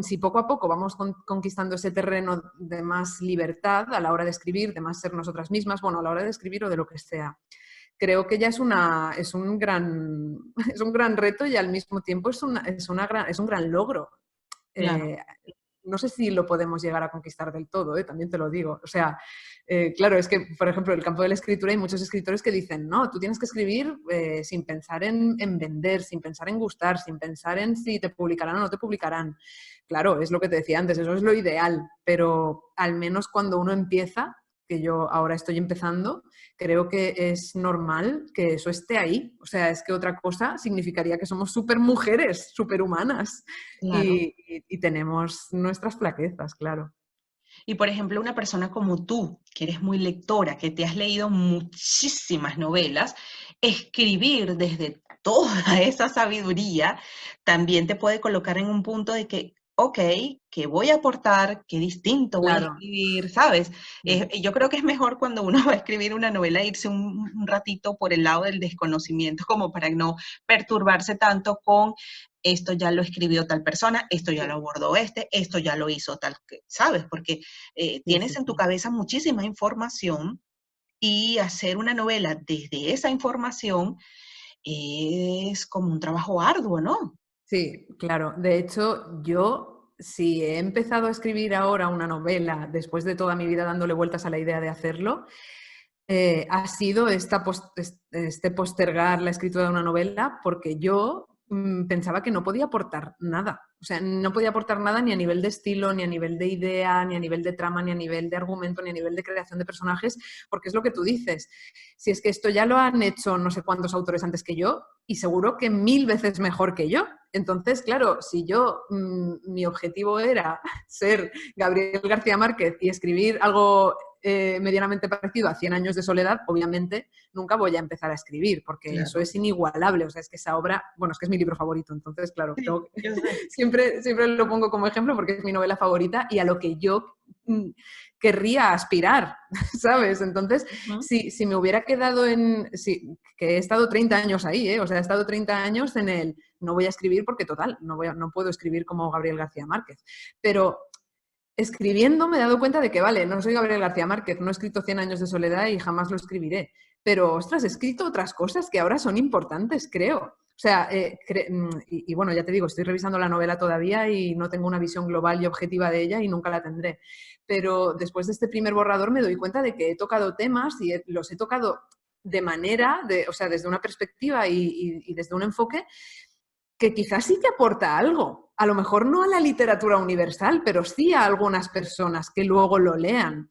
Si poco a poco vamos conquistando ese terreno de más libertad a la hora de escribir, de más ser nosotras mismas, bueno, a la hora de escribir o de lo que sea, creo que ya es un gran, es un gran reto y al mismo tiempo es un gran logro. Claro. Eh, no sé si lo podemos llegar a conquistar del todo, también te lo digo. O sea, claro, es que, por ejemplo, en el campo de la escritura hay muchos escritores que dicen, no, tú tienes que escribir sin pensar en vender, sin pensar en gustar, sin pensar en si te publicarán o no te publicarán. Claro, es lo que te decía antes, eso es lo ideal, pero al menos cuando uno empieza, que yo ahora estoy empezando, creo que es normal que eso esté ahí. O sea, es que otra cosa significaría que somos súper mujeres, súper humanas Claro. y tenemos nuestras flaquezas, claro. Y por ejemplo, una persona como tú, que eres muy lectora, que te has leído muchísimas novelas, escribir desde toda esa sabiduría también te puede colocar en un punto de que, ok, ¿qué voy a aportar? ¿Qué distinto voy a Claro. escribir? ¿Sabes? Mm. Yo creo que es mejor cuando uno va a escribir una novela irse un ratito por el lado del desconocimiento, como para no perturbarse tanto con esto ya lo escribió tal persona, esto ya lo abordó esto ya lo hizo tal, ¿sabes? Porque Sí, tienes sí, en tu sí. cabeza muchísima información y hacer una novela desde esa información es como un trabajo arduo, ¿no? Sí, claro. De hecho, yo, si he empezado a escribir ahora una novela, después de toda mi vida dándole vueltas a la idea de hacerlo, ha sido este postergar la escritura de una novela porque yo pensaba que no podía aportar nada. O sea, no podía aportar nada ni a nivel de estilo, ni a nivel de idea, ni a nivel de trama, ni a nivel de argumento, ni a nivel de creación de personajes, porque es lo que tú dices. Si es que esto ya lo han hecho no sé cuántos autores antes que yo y seguro que 1000 veces mejor que yo. Entonces, claro, si yo, mi objetivo era ser Gabriel García Márquez y escribir algo medianamente parecido a 100 años de soledad, obviamente nunca voy a empezar a escribir, porque eso Claro. es inigualable. O sea, es que esa obra, bueno, es que es mi libro favorito, entonces, claro, Sí, yo sé. siempre lo pongo como ejemplo porque es mi novela favorita y a lo que yo querría aspirar, ¿sabes? Entonces, Ujú. si me hubiera quedado que he estado 30 años ahí, ¿eh? O sea, he estado 30 años en el no voy a escribir porque total, no puedo escribir como Gabriel García Márquez. Pero escribiendo me he dado cuenta de que, vale, no soy Gabriel García Márquez, no he escrito 100 años de soledad y jamás lo escribiré. Pero, ostras, he escrito otras cosas que ahora son importantes, creo. O sea, y bueno, ya te digo, estoy revisando la novela todavía y no tengo una visión global y objetiva de ella y nunca la tendré. Pero después de este primer borrador me doy cuenta de que he tocado temas y los he tocado de manera, o sea, desde una perspectiva y desde un enfoque que quizás sí que aporta algo. A lo mejor no a la literatura universal, pero sí a algunas personas que luego lo lean.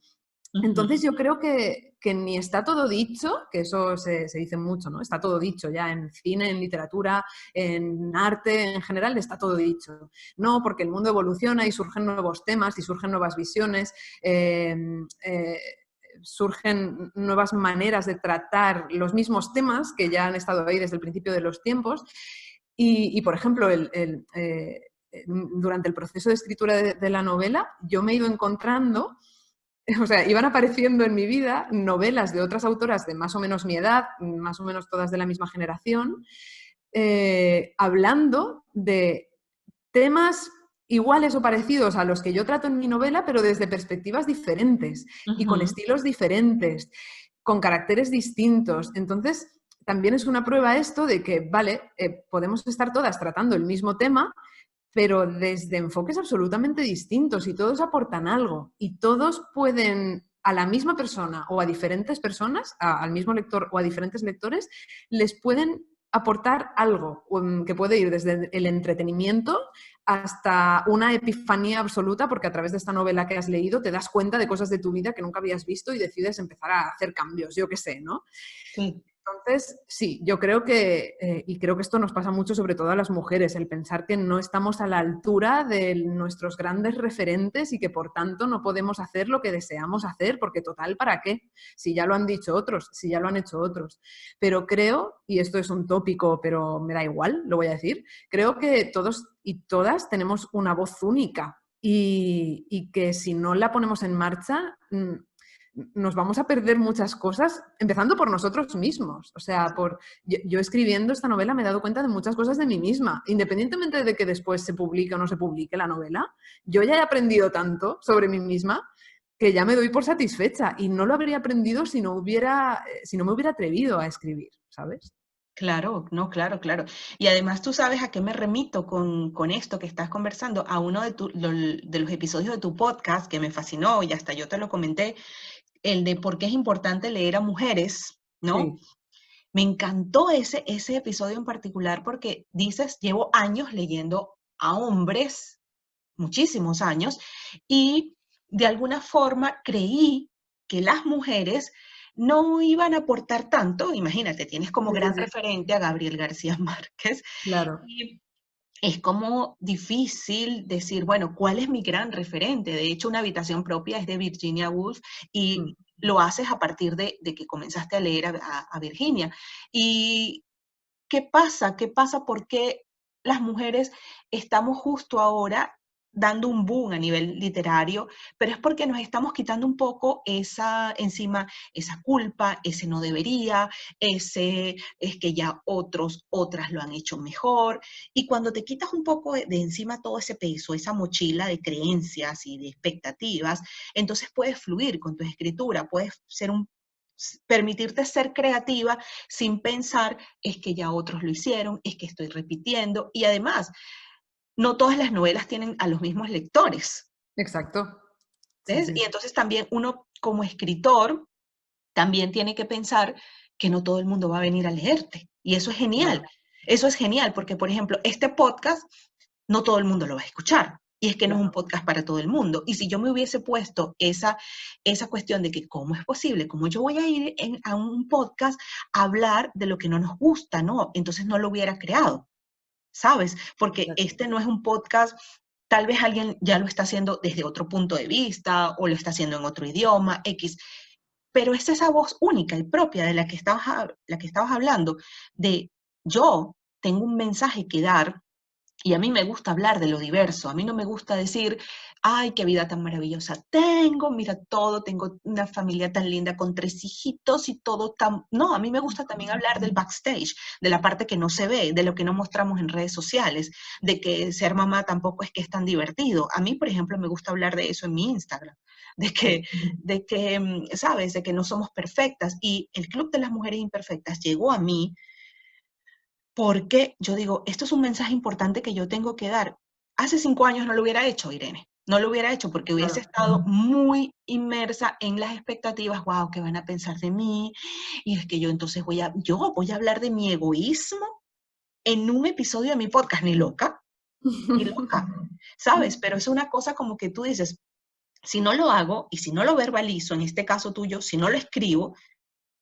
Entonces Ujú. yo creo que ni está todo dicho, que eso se dice mucho, ¿no? Está todo dicho ya en cine, en literatura, en arte, en general, está todo dicho. No, porque el mundo evoluciona y surgen nuevos temas y surgen nuevas visiones, eh, eh, surgen nuevas maneras de tratar los mismos temas que ya han estado ahí desde el principio de los tiempos. Por ejemplo, durante el proceso de escritura de la novela, yo me he ido encontrando, o sea, iban apareciendo en mi vida novelas de otras autoras de más o menos mi edad, más o menos todas de la misma generación, hablando de temas iguales o parecidos a los que yo trato en mi novela, pero desde perspectivas diferentes y con Ujú. estilos diferentes, con caracteres distintos. Entonces, también es una prueba esto de que, vale, podemos estar todas tratando el mismo tema, pero desde enfoques absolutamente distintos y todos aportan algo y todos pueden a la misma persona o a diferentes personas, al mismo lector o a diferentes lectores, les pueden aportar algo que puede ir desde el entretenimiento hasta una epifanía absoluta, porque a través de esta novela que has leído te das cuenta de cosas de tu vida que nunca habías visto y decides empezar a hacer cambios, yo qué sé, ¿no? Sí. Entonces, sí, yo creo y creo que esto nos pasa mucho sobre todo a las mujeres, el pensar que no estamos a la altura de nuestros grandes referentes y que por tanto no podemos hacer lo que deseamos hacer, porque total, ¿para qué? Si ya lo han dicho otros, si ya lo han hecho otros. Pero creo, y esto es un tópico, pero me da igual, lo voy a decir, creo que todos y todas tenemos una voz única y que si no la ponemos en marcha, nos vamos a perder muchas cosas, empezando por nosotros mismos. O sea, yo escribiendo esta novela me he dado cuenta de muchas cosas de mí misma. Independientemente de que después se publique o no se publique la novela, yo ya he aprendido tanto sobre mí misma que ya me doy por satisfecha y no lo habría aprendido si no me hubiera atrevido a escribir, ¿sabes? Claro, no, claro, claro. Y además tú sabes a qué me remito con esto que estás conversando, a uno de los episodios de tu podcast que me fascinó y hasta yo te lo comenté, el de por qué es importante leer a mujeres, ¿no? Sí. Me encantó ese episodio en particular porque dices, llevo años leyendo a hombres, muchísimos años, y de alguna forma creí que las mujeres no iban a aportar tanto. Imagínate, tienes como Sí, sí, gran sí, referente a Gabriel García Márquez claro. y es como difícil decir, bueno, ¿cuál es mi gran referente? De hecho, Una habitación propia es de Virginia Woolf y Mm. lo haces a partir de que comenzaste a leer a Virginia. ¿Y qué pasa? ¿Qué pasa? ¿Por qué las mujeres estamos justo ahora dando un boom a nivel literario? Pero es porque nos estamos quitando un poco esa culpa, ese no debería, ese es que ya otras lo han hecho mejor. Y cuando te quitas un poco de encima todo ese peso, esa mochila de creencias y de expectativas, entonces puedes fluir con tu escritura, puedes ser permitirte ser creativa sin pensar, es que ya otros lo hicieron, es que estoy repitiendo. Y además, no todas las novelas tienen a los mismos lectores. Exacto. Sí, ¿Ves? sí, Y entonces también uno como escritor también tiene que pensar que no todo el mundo va a venir a leerte. Y eso es claro, genial. Eso es genial porque, por ejemplo, este podcast no todo el mundo lo va a escuchar. Y es que no es un claro. podcast para todo el mundo. Y si yo me hubiese puesto esa cuestión de que cómo es posible, cómo yo voy a ir a un podcast a hablar de lo que no nos gusta, ¿no? Entonces no lo hubiera creado, ¿sabes? Porque Exacto. este no es un podcast, tal vez alguien ya lo está haciendo desde otro punto de vista o lo está haciendo en otro idioma, X, pero es esa voz única y propia de la que estabas hablando, de yo tengo un mensaje que dar y a mí me gusta hablar de lo diverso, a mí no me gusta decir, ay, qué vida tan maravillosa tengo, mira todo, tengo una familia tan linda con 3 hijitos y todo tan... No, a mí me gusta también hablar del backstage, de la parte que no se ve, de lo que no mostramos en redes sociales, de que ser mamá tampoco es que es tan divertido. A mí, por ejemplo, me gusta hablar de eso en mi Instagram, de que, Sí. ¿sabes? De que no somos perfectas. Y el Club de las Mujeres Imperfectas llegó a mí porque yo digo, esto es un mensaje importante que yo tengo que dar. Hace 5 años no lo hubiera hecho, Irene. No lo hubiera hecho porque hubiese Claro. estado muy inmersa en las expectativas, wow, ¿qué van a pensar de mí? Y es que yo entonces yo voy a hablar de mi egoísmo en un episodio de mi podcast, ni loca, ¿sabes? Pero es una cosa como que tú dices, si no lo hago y si no lo verbalizo, en este caso tuyo, si no lo escribo,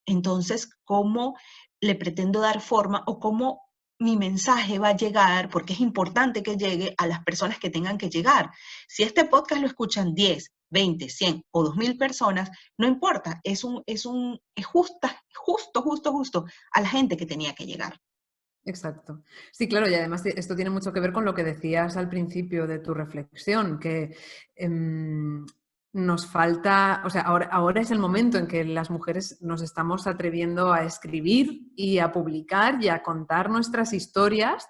entonces, ¿cómo le pretendo dar forma o cómo mi mensaje va a llegar? Porque es importante que llegue a las personas que tengan que llegar. Si este podcast lo escuchan 10, 20, 100 o 2000 personas, no importa, es justo a la gente que tenía que llegar. Exacto. Sí, claro, y además esto tiene mucho que ver con lo que decías al principio de tu reflexión, que nos falta, o sea, ahora es el momento en que las mujeres nos estamos atreviendo a escribir y a publicar y a contar nuestras historias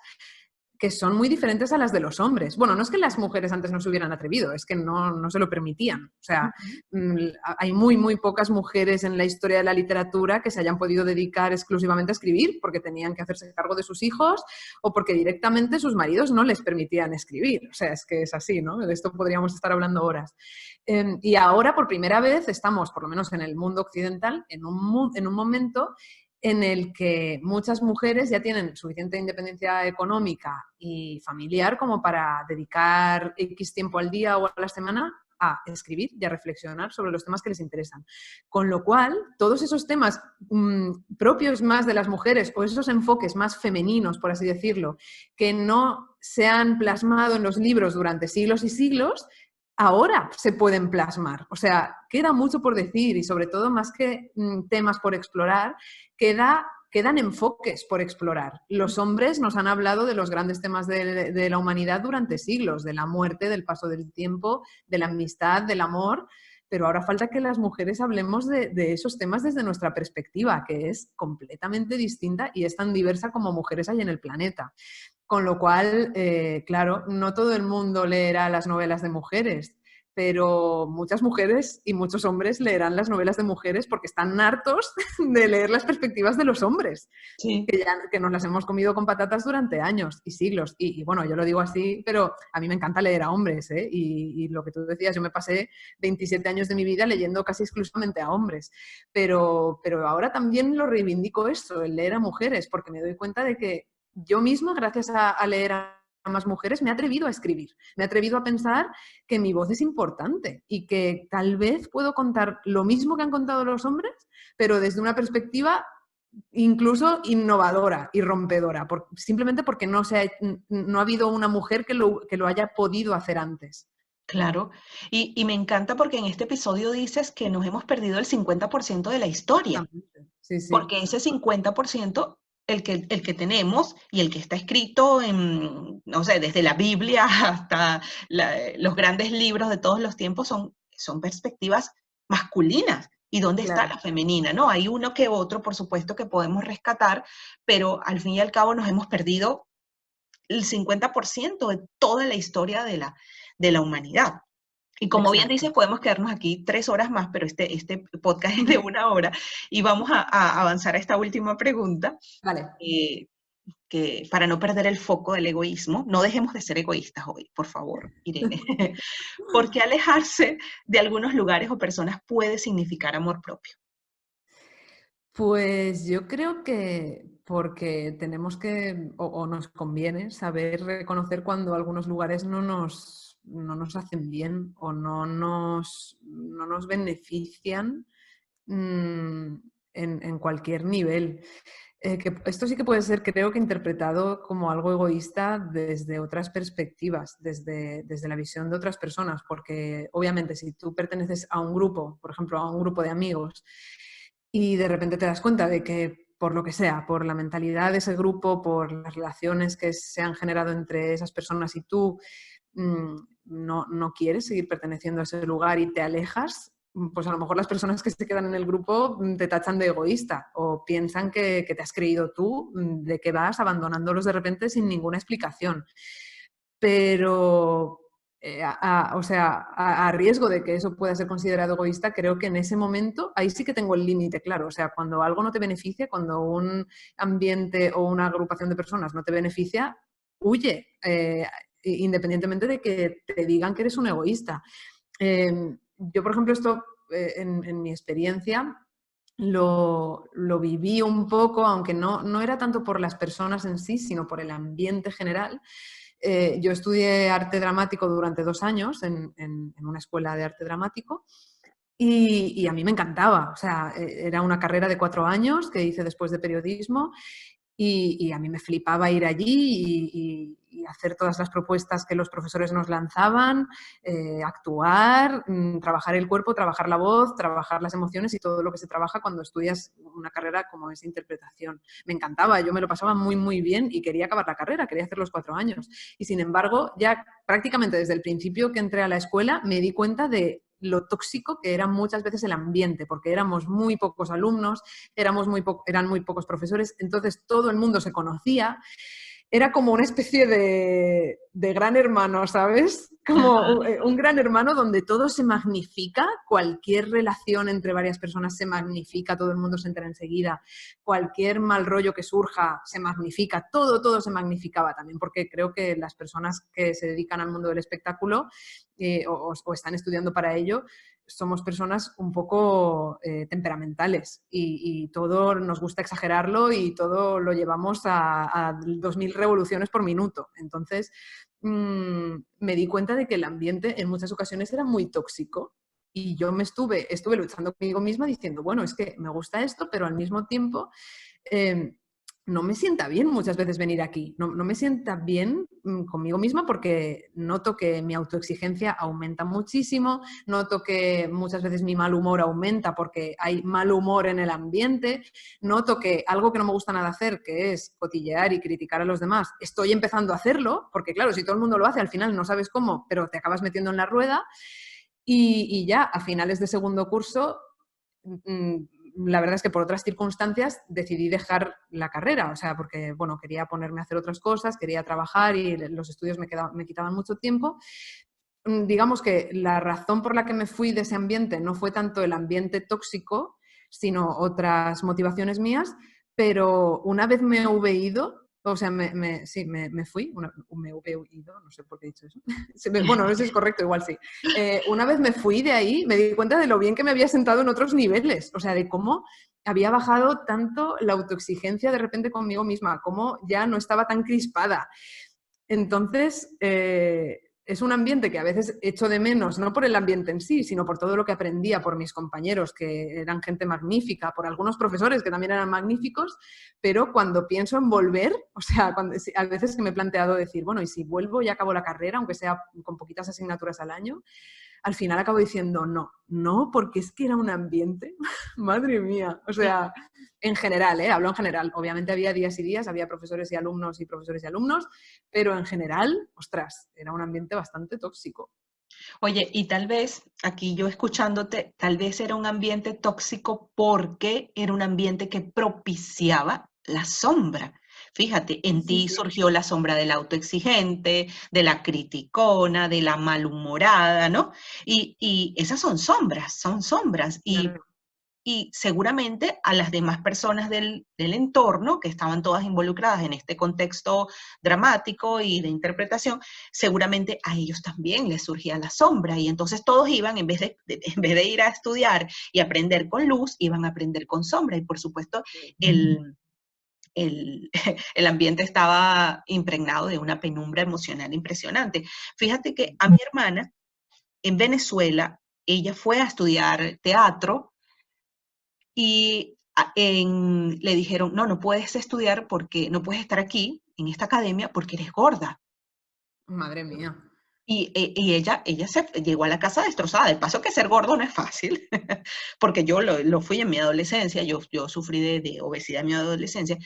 que son muy diferentes a las de los hombres. Bueno, no es que las mujeres antes no se hubieran atrevido, es que no se lo permitían. O sea, hay muy pocas mujeres en la historia de la literatura que se hayan podido dedicar exclusivamente a escribir porque tenían que hacerse cargo de sus hijos o porque directamente sus maridos no les permitían escribir. O sea, es que es así, ¿no? De esto podríamos estar hablando horas. Y ahora, por primera vez, estamos, por lo menos en el mundo occidental, en un momento en el que muchas mujeres ya tienen suficiente independencia económica y familiar como para dedicar X tiempo al día o a la semana a escribir y a reflexionar sobre los temas que les interesan. Con lo cual, todos esos temas propios más de las mujeres o esos enfoques más femeninos, por así decirlo, que no se han plasmado en los libros durante siglos y siglos, ahora se pueden plasmar. O sea, queda mucho por decir y sobre todo más que temas por explorar, quedan enfoques por explorar. Los hombres nos han hablado de los grandes temas de la humanidad durante siglos, de la muerte, del paso del tiempo, de la amistad, del amor, pero ahora falta que las mujeres hablemos de esos temas desde nuestra perspectiva, que es completamente distinta y es tan diversa como mujeres hay en el planeta. Con lo cual, claro, no todo el mundo leerá las novelas de mujeres, pero muchas mujeres y muchos hombres leerán las novelas de mujeres porque están hartos de leer las perspectivas de los hombres, Sí. que nos las hemos comido con patatas durante años y siglos. Y bueno, yo lo digo así, pero a mí me encanta leer a hombres, ¿eh? Y lo que tú decías, yo me pasé 27 años de mi vida leyendo casi exclusivamente a hombres, pero ahora también lo reivindico eso, el leer a mujeres, porque me doy cuenta de que yo misma, gracias a leer a más mujeres, me he atrevido a escribir, me he atrevido a pensar que mi voz es importante y que tal vez puedo contar lo mismo que han contado los hombres, pero desde una perspectiva incluso innovadora y rompedora, simplemente porque no ha habido una mujer que lo haya podido hacer antes. Claro, y me encanta porque en este episodio dices que nos hemos perdido el 50% de la historia. Exactamente. Sí, sí, Porque ese 50%, el que tenemos y el que está escrito en, no sé, desde la Biblia hasta los grandes libros de todos los tiempos, son perspectivas masculinas. ¿Y dónde está claro. la femenina? No, hay uno que otro, por supuesto, que podemos rescatar, pero al fin y al cabo nos hemos perdido el 50% de toda la historia de la humanidad. Y como bien exacto. dices, podemos quedarnos aquí 3 horas más, pero este podcast es de 1 hora y vamos a avanzar a esta última pregunta, Vale. eh, que para no perder el foco del egoísmo, no dejemos de ser egoístas hoy, por favor, Irene. ¿Por qué alejarse de algunos lugares o personas puede significar amor propio? Pues yo creo que porque tenemos que, o nos conviene saber reconocer cuando algunos lugares no nos hacen bien o no nos benefician mm, en cualquier nivel. Esto sí que puede ser, creo que interpretado como algo egoísta desde otras perspectivas, desde la visión de otras personas, porque obviamente si tú perteneces a un grupo, por ejemplo, a un grupo de amigos, y de repente te das cuenta de que por lo que sea, por la mentalidad de ese grupo, por las relaciones que se han generado entre esas personas y tú, no quieres seguir perteneciendo a ese lugar y te alejas, pues a lo mejor las personas que se quedan en el grupo te tachan de egoísta o piensan que te has creído tú, de que vas abandonándolos de repente sin ninguna explicación. Pero, o sea, a riesgo de que eso pueda ser considerado egoísta, creo que en ese momento, ahí sí que tengo el límite claro. O sea, cuando algo no te beneficia, cuando un ambiente o una agrupación de personas no te beneficia, huye, independientemente de que te digan que eres un egoísta. Yo, por ejemplo, esto en mi experiencia lo viví un poco, aunque no era tanto por las personas en sí, sino por el ambiente general. Yo estudié arte dramático durante 2 años en una escuela de arte dramático y a mí me encantaba. O sea, era una carrera de 4 años que hice después de periodismo y a mí me flipaba ir allí y hacer todas las propuestas que los profesores nos lanzaban, actuar, trabajar el cuerpo, trabajar la voz, trabajar las emociones y todo lo que se trabaja cuando estudias una carrera como es interpretación. Me encantaba, yo me lo pasaba muy, muy bien y quería acabar la carrera, quería hacer los 4 años. Y sin embargo, ya prácticamente desde el principio que entré a la escuela me di cuenta de lo tóxico que era muchas veces el ambiente, porque éramos muy pocos alumnos, eran muy pocos profesores, entonces todo el mundo se conocía. Era como una especie de gran hermano, ¿sabes? Ajá. Como un gran hermano donde todo se magnifica, cualquier relación entre varias personas se magnifica, todo el mundo se entera enseguida, cualquier mal rollo que surja se magnifica, todo se magnificaba también, porque creo que las personas que se dedican al mundo del espectáculo o están estudiando para ello, somos personas un poco temperamentales y todo nos gusta exagerarlo y todo lo llevamos a 2000 revoluciones por minuto. Entonces, me di cuenta de que el ambiente en muchas ocasiones era muy tóxico y yo estuve luchando conmigo misma diciendo, bueno, es que me gusta esto, pero al mismo tiempo eh, no me sienta bien muchas veces venir aquí. No me sienta bien conmigo misma porque noto que mi autoexigencia aumenta muchísimo, noto que muchas veces mi mal humor aumenta porque hay mal humor en el ambiente, noto que algo que no me gusta nada hacer, que es cotillear y criticar a los demás, estoy empezando a hacerlo, porque claro, si todo el mundo lo hace, al final no sabes cómo, pero te acabas metiendo en la rueda y ya a finales de segundo curso mm, la verdad es que por otras circunstancias decidí dejar la carrera, o sea, porque, bueno, quería ponerme a hacer otras cosas, quería trabajar y los estudios me quitaban mucho tiempo. Digamos que la razón por la que me fui de ese ambiente no fue tanto el ambiente tóxico, sino otras motivaciones mías, pero una vez me hube ido, o sea, sí, me fui, me hube ido, no sé por qué he dicho eso. Bueno, no sé si es correcto, igual sí. Una vez me fui de ahí, me di cuenta de lo bien que me había sentado en otros niveles, o sea, de cómo había bajado tanto la autoexigencia de repente conmigo misma, cómo ya no estaba tan crispada. Entonces, es un ambiente que a veces echo de menos, no por el ambiente en sí, sino por todo lo que aprendía, por mis compañeros, que eran gente magnífica, por algunos profesores que también eran magníficos, pero cuando pienso en volver, o sea, a veces que me he planteado decir, bueno, y si vuelvo y acabo la carrera, aunque sea con poquitas asignaturas al año, al final acabo diciendo no, porque es que era un ambiente, madre mía, o sea, en general, hablo en general, obviamente había días y días, había profesores y alumnos y profesores y alumnos, pero en general, ostras, era un ambiente bastante tóxico. Oye, y tal vez, aquí yo escuchándote, tal vez era un ambiente tóxico porque era un ambiente que propiciaba la sombra. Fíjate, en Sí, ti sí, surgió la sombra del autoexigente, de la criticona, de la malhumorada, ¿no? Y esas son sombras. claro. Y seguramente a las demás personas del entorno, que estaban todas involucradas en este contexto dramático y de interpretación, seguramente a ellos también les surgía la sombra. Y entonces todos iban, en vez de ir a estudiar y aprender con luz, iban a aprender con sombra. Y por supuesto, el, el, el ambiente estaba impregnado de una penumbra emocional impresionante. Fíjate que a mi hermana, en Venezuela, ella fue a estudiar teatro y le dijeron, no, no puedes estudiar porque no puedes estar aquí en esta academia porque eres gorda. Madre mía. Y ella se llegó a la casa destrozada. El paso que ser gordo no es fácil, porque yo lo fui en mi adolescencia, yo sufrí de obesidad en mi adolescencia.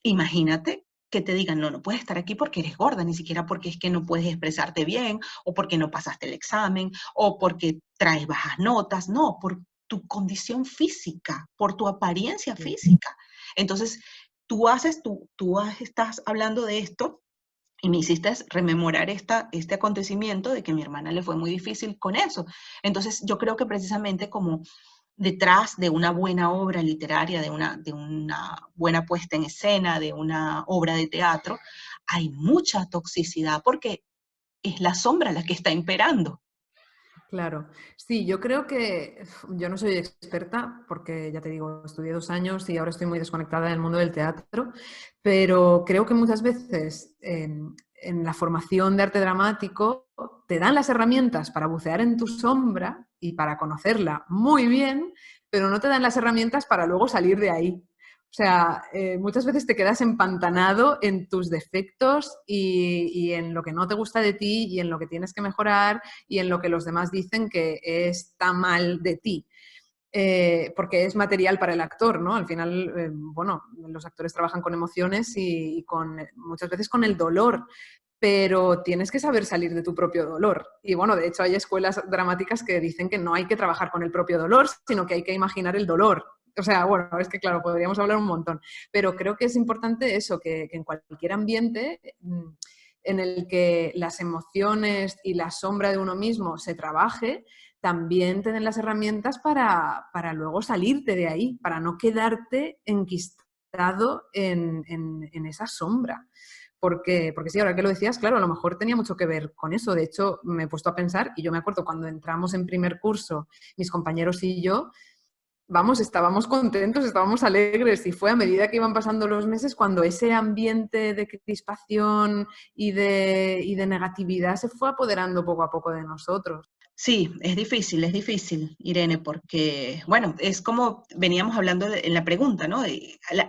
Imagínate que te digan, no, no puedes estar aquí porque eres gorda, ni siquiera porque es que no puedes expresarte bien, o porque no pasaste el examen, o porque traes bajas notas, no, por tu condición física, por tu apariencia Sí. física. Entonces, tú estás hablando de esto y me hiciste rememorar este acontecimiento de que a mi hermana le fue muy difícil con eso. Entonces, yo creo que precisamente como detrás de una buena obra literaria, de una buena puesta en escena, de una obra de teatro, hay mucha toxicidad porque es la sombra la que está imperando. Claro, sí, yo creo que yo no soy experta porque ya te digo, estudié 2 años y ahora estoy muy desconectada del mundo del teatro, pero creo que muchas veces en la formación de arte dramático te dan las herramientas para bucear en tu sombra y para conocerla muy bien, pero no te dan las herramientas para luego salir de ahí. O sea, muchas veces te quedas empantanado en tus defectos y en lo que no te gusta de ti y en lo que tienes que mejorar y en lo que los demás dicen que está mal de ti. Porque es material para el actor, ¿no? Al final, bueno, los actores trabajan con emociones y muchas veces con el dolor, pero tienes que saber salir de tu propio dolor. Y bueno, de hecho hay escuelas dramáticas que dicen que no hay que trabajar con el propio dolor, sino que hay que imaginar el dolor. O sea, bueno, es que claro, podríamos hablar un montón, pero creo que es importante eso, que en cualquier ambiente en el que las emociones y la sombra de uno mismo se trabaje, también tener las herramientas para luego salirte de ahí, para no quedarte enquistado en esa sombra. Porque sí, ahora que lo decías, claro, a lo mejor tenía mucho que ver con eso. De hecho, me he puesto a pensar, y yo me acuerdo cuando entramos en primer curso, mis compañeros y yo, vamos, estábamos contentos, estábamos alegres, y fue a medida que iban pasando los meses cuando ese ambiente de crispación y de negatividad se fue apoderando poco a poco de nosotros. Sí, es difícil, Irene, porque, bueno, es como veníamos hablando en la pregunta, ¿no?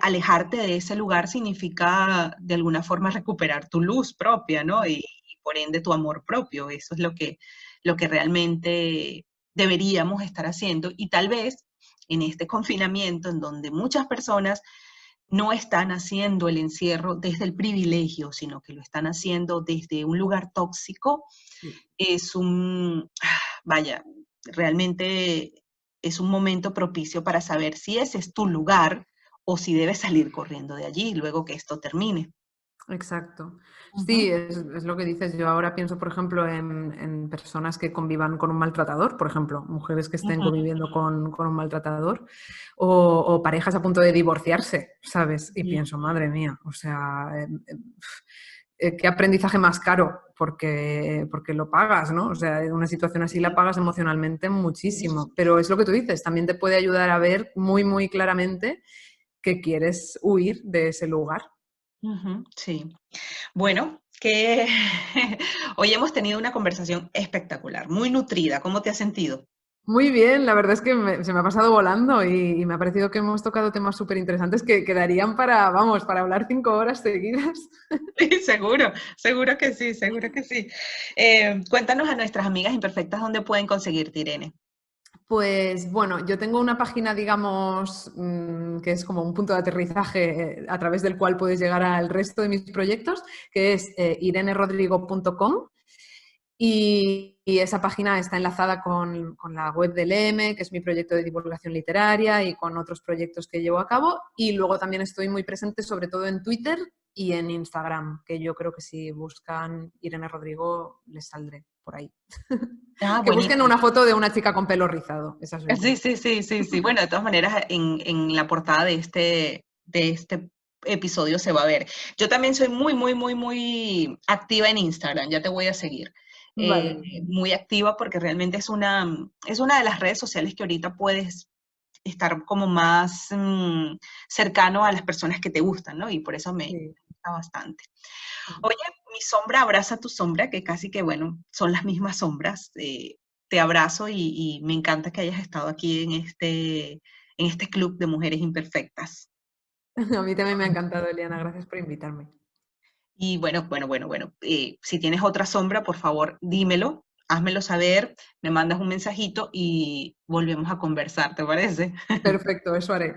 Alejarte de ese lugar significa de alguna forma recuperar tu luz propia, ¿no? Y por ende tu amor propio. Eso es lo que realmente deberíamos estar haciendo. Y tal vez en este confinamiento, en donde muchas personas no están haciendo el encierro desde el privilegio, sino que lo están haciendo desde un lugar tóxico, Sí. es vaya, realmente es un momento propicio para saber si ese es tu lugar o si debes salir corriendo de allí luego que esto termine. Exacto. Ujú, Sí, es lo que dices. Yo ahora pienso, por ejemplo, en personas que convivan con un maltratador, por ejemplo, mujeres que estén ujú, conviviendo con un maltratador o parejas a punto de divorciarse, ¿sabes? Y ujú. pienso, madre mía, o sea, qué aprendizaje más caro, porque lo pagas, ¿no? O sea, en una situación así la Sí, pagas emocionalmente sí. muchísimo. Pero es lo que tú dices, también te puede ayudar a ver muy, muy claramente que quieres huir de ese lugar. Ujú, sí. Bueno, que hoy hemos tenido una conversación espectacular, muy nutrida. ¿Cómo te has sentido? Muy bien, la verdad es que se me ha pasado volando y me ha parecido que hemos tocado temas súper interesantes que quedarían para, vamos, para hablar 5 horas seguidas. Sí, seguro, seguro que sí, seguro que sí. Cuéntanos a nuestras amigas imperfectas dónde pueden conseguirte, Irene. Pues bueno, yo tengo una página, digamos, que es como un punto de aterrizaje a través del cual puedes llegar al resto de mis proyectos, que es irenerodrigo.com. Y esa página está enlazada con la web del EM, que es mi proyecto de divulgación literaria, y con otros proyectos que llevo a cabo. Y luego también estoy muy presente, sobre todo en Twitter, y en Instagram, que yo creo que si buscan Irene Rodrigo les saldré por ahí. Ah, Que busquen buenísimo. una foto de una chica con pelo rizado, esa soy yo. Sí, sí, sí, sí, sí. Bueno, de todas maneras, en la portada de este episodio se va a ver. Yo también soy muy, muy, muy, muy activa en Instagram, ya te voy a seguir. Vale. Muy activa porque realmente es una de las redes sociales que ahorita puedes estar como más cercano a las personas que te gustan, ¿no? Y por eso me Sí. gusta bastante. Oye, mi sombra abraza tu sombra, que casi que, bueno, son las mismas sombras. Te abrazo y me encanta que hayas estado aquí en este club de mujeres imperfectas. A mí también me ha encantado, Eliana. Gracias por invitarme. Y bueno, bueno, bueno, bueno, si tienes otra sombra, por favor, dímelo, házmelo saber, me mandas un mensajito y volvemos a conversar, ¿te parece? Perfecto, eso haré.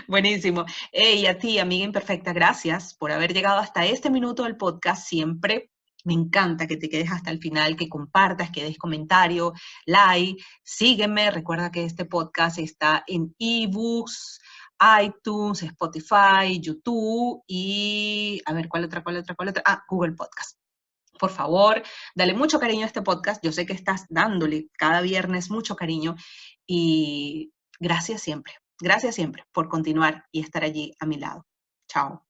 Buenísimo. Y a ti, amiga imperfecta, gracias por haber llegado hasta este minuto del podcast. Siempre me encanta que te quedes hasta el final, que compartas, que des comentario, like, sígueme. Recuerda que este podcast está en ebooks, iTunes, Spotify, YouTube y a ver, ¿cuál otra? Ah, Google Podcast. Por favor, dale mucho cariño a este podcast. Yo sé que estás dándole cada viernes mucho cariño y gracias siempre por continuar y estar allí a mi lado. Chao.